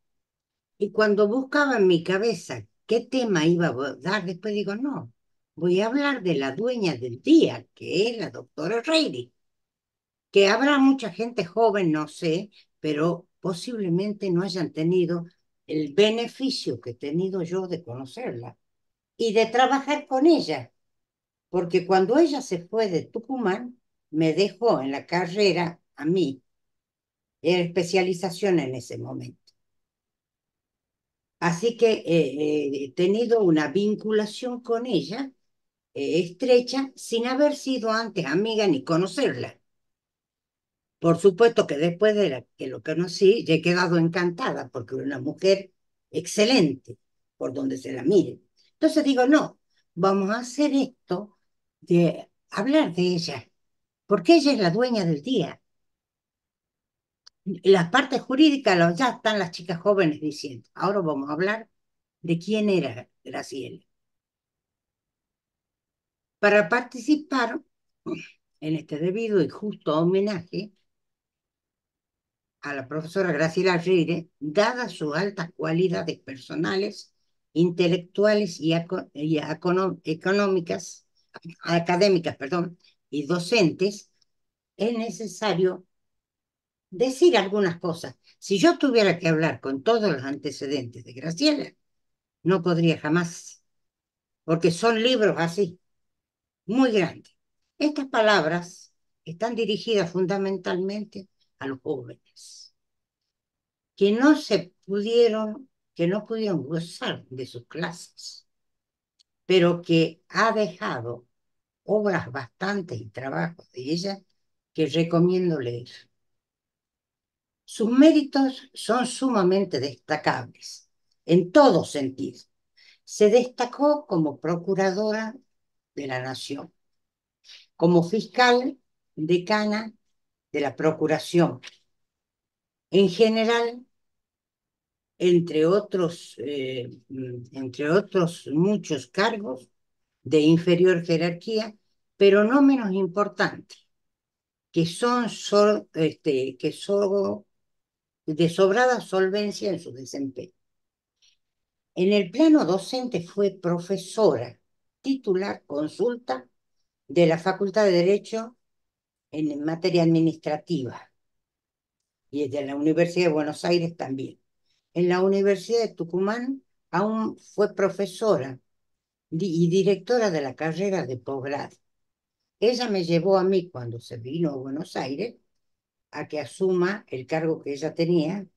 Y cuando buscaba en mi cabeza qué tema iba a dar, después digo, no, voy a hablar de la dueña del día, que es la doctora Reiris. Que habrá mucha gente joven, no sé, pero posiblemente no hayan tenido el beneficio que he tenido yo de conocerla y de trabajar con ella, porque cuando ella se fue de Tucumán, me dejó en la carrera a mí, era especialización en ese momento. Así que he tenido una vinculación con ella estrecha sin haber sido antes amiga ni conocerla. Por supuesto que después que lo conocí, ya he quedado encantada porque era una mujer excelente, por donde se la mire. Entonces digo, no, vamos a hacer esto de hablar de ella, porque ella es la dueña del día. Las partes jurídicas ya están las chicas jóvenes diciendo. Ahora vamos a hablar de quién era Graciela. Para participar en este debido y justo homenaje a la profesora Graciela Freire, dadas sus altas cualidades personales, intelectuales y económicas, académicas, perdón, y docentes, es necesario decir algunas cosas. Si yo tuviera que hablar con todos los antecedentes de Graciela, no podría jamás, porque son libros así, muy grandes. Estas palabras están dirigidas fundamentalmente a los jóvenes que no pudieron gozar de sus clases, pero que ha dejado obras bastantes y trabajos de ella que recomiendo leer. Sus méritos son sumamente destacables, en todo sentido. Se destacó como procuradora de la Nación, como fiscal decana de la Procuración. En general, entre otros muchos cargos de inferior jerarquía, pero no menos importante, que son de sobrada solvencia en su desempeño. En el plano docente fue profesora titular consulta de la Facultad de Derecho en materia administrativa y de la Universidad de Buenos Aires también. En la Universidad de Tucumán aún fue profesora y directora de la carrera de posgrado. Ella me llevó a mí cuando se vino a Buenos Aires a que asuma el cargo que ella tenía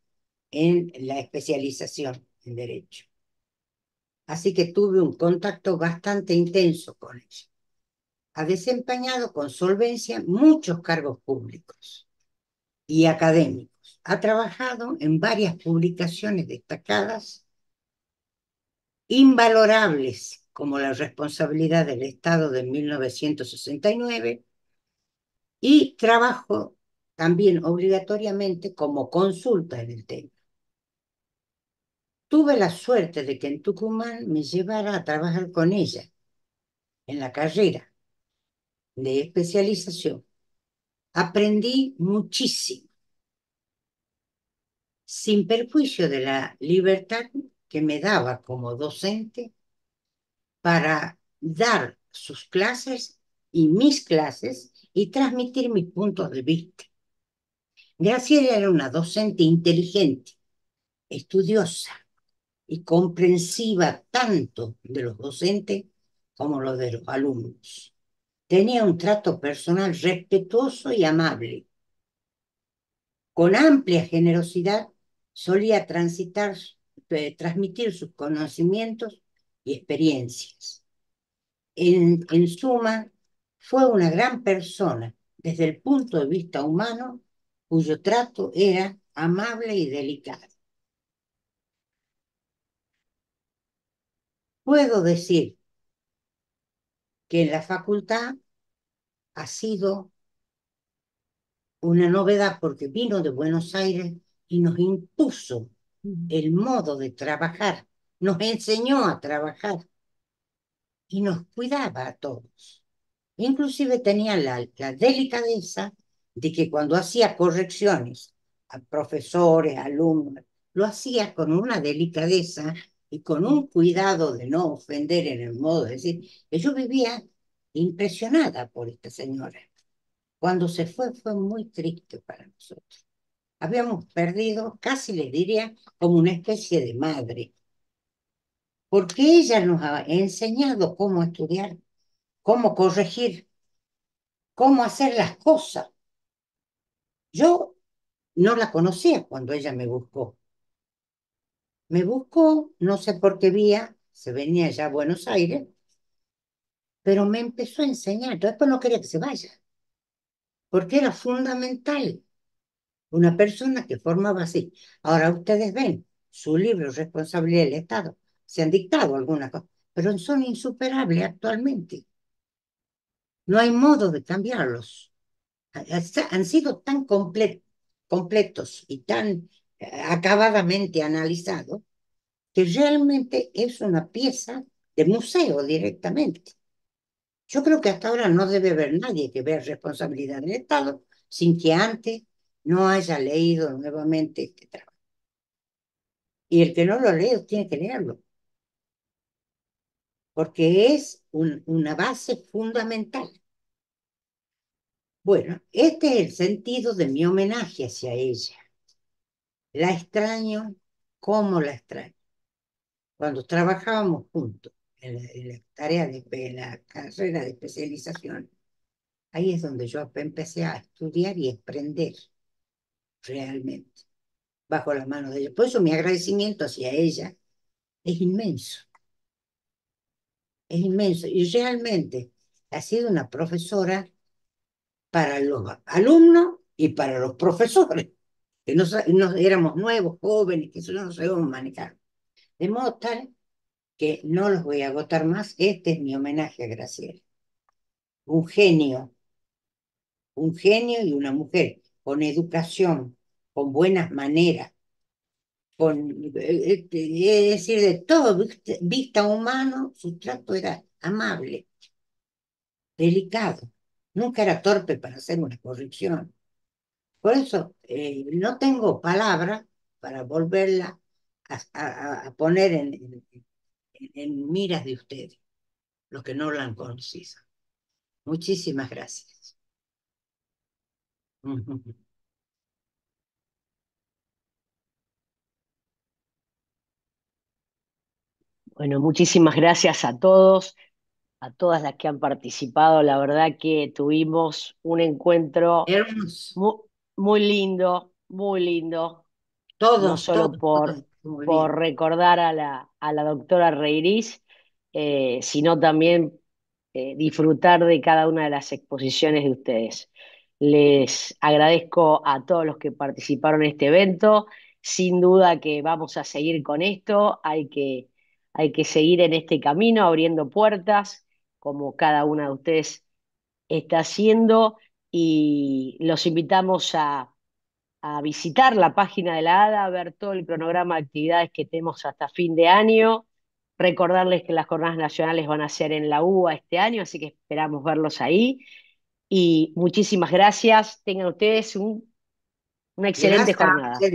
en la especialización en Derecho. Así que tuve un contacto bastante intenso con ella. Ha desempeñado con solvencia muchos cargos públicos y académicos. Ha trabajado en varias publicaciones destacadas, invalorables, como La responsabilidad del Estado de 1969, y trabajo también obligatoriamente como consulta en el tema. Tuve la suerte de que en Tucumán me llevara a trabajar con ella en la carrera de especialización. Aprendí muchísimo, sin perjuicio de la libertad que me daba como docente para dar sus clases y mis clases y transmitir mis puntos de vista. Graciela era una docente inteligente, estudiosa y comprensiva tanto de los docentes como los de los alumnos. Tenía un trato personal respetuoso y amable. Con amplia generosidad solía transmitir sus conocimientos y experiencias. En suma, fue una gran persona desde el punto de vista humano, cuyo trato era amable y delicado. Puedo decir que en la facultad ha sido una novedad porque vino de Buenos Aires y nos impuso el modo de trabajar, nos enseñó a trabajar y nos cuidaba a todos. Inclusive tenía la delicadeza de que cuando hacía correcciones a profesores, alumnos, lo hacía con una delicadeza y con un cuidado de no ofender en el modo de decir, que yo vivía impresionada por esta señora. Cuando se fue muy triste para nosotros. Habíamos perdido, casi les diría, como una especie de madre, porque ella nos ha enseñado cómo estudiar, cómo corregir, cómo hacer las cosas. Yo no la conocía cuando ella me buscó. Me buscó, no sé por qué vía, se venía ya a Buenos Aires, pero me empezó a enseñar. Yo después no quería que se vaya, porque era fundamental una persona que formaba así. Ahora ustedes ven, su libro Responsabilidad del Estado, se han dictado algunas cosas, pero son insuperables actualmente. No hay modo de cambiarlos. Han sido tan completos y tan acabadamente analizados que realmente es una pieza de museo directamente. Yo creo que hasta ahora no debe haber nadie que vea responsabilidad del Estado sin que antes no haya leído nuevamente este trabajo. Y el que no lo lee tiene que leerlo, porque es una base fundamental. Bueno, este es el sentido de mi homenaje hacia ella. La extraño como la extraño. Cuando trabajábamos juntos en la tarea en la carrera de especialización, ahí es donde yo empecé a estudiar y aprender realmente, bajo la mano de ella. Por eso mi agradecimiento hacia ella es inmenso, es inmenso. Y realmente ha sido una profesora para los alumnos y para los profesores, que no éramos nuevos, jóvenes, que eso no sabíamos manejar. De modo tal que no los voy a agotar más. Este es mi homenaje a Graciela. Un genio y una mujer con educación, con buenas maneras, es decir, de todo, vista humano, su trato era amable, delicado, nunca era torpe para hacer una corrección. Por eso no tengo palabra para volverla a poner en miras de ustedes, los que no la han conocido. Muchísimas gracias. Bueno, muchísimas gracias a todos, a todas las que han participado. La verdad que tuvimos un encuentro Hermoso. muy, muy lindo, muy lindo. No Todos, solo todos, muy bien. por recordar a la doctora Reirís, sino también disfrutar de cada una de las exposiciones de ustedes. Les agradezco a todos los que participaron en este evento. Sin duda que vamos a seguir con esto. Hay que seguir en este camino, abriendo puertas, como cada una de ustedes está haciendo. y los invitamos a visitar la página de la ADA, a ver todo el cronograma de actividades que tenemos hasta fin de año. Recordarles que las jornadas nacionales van a ser en la UBA este año, así que esperamos verlos ahí. Y muchísimas gracias. Tengan ustedes una excelente Gracias. jornada.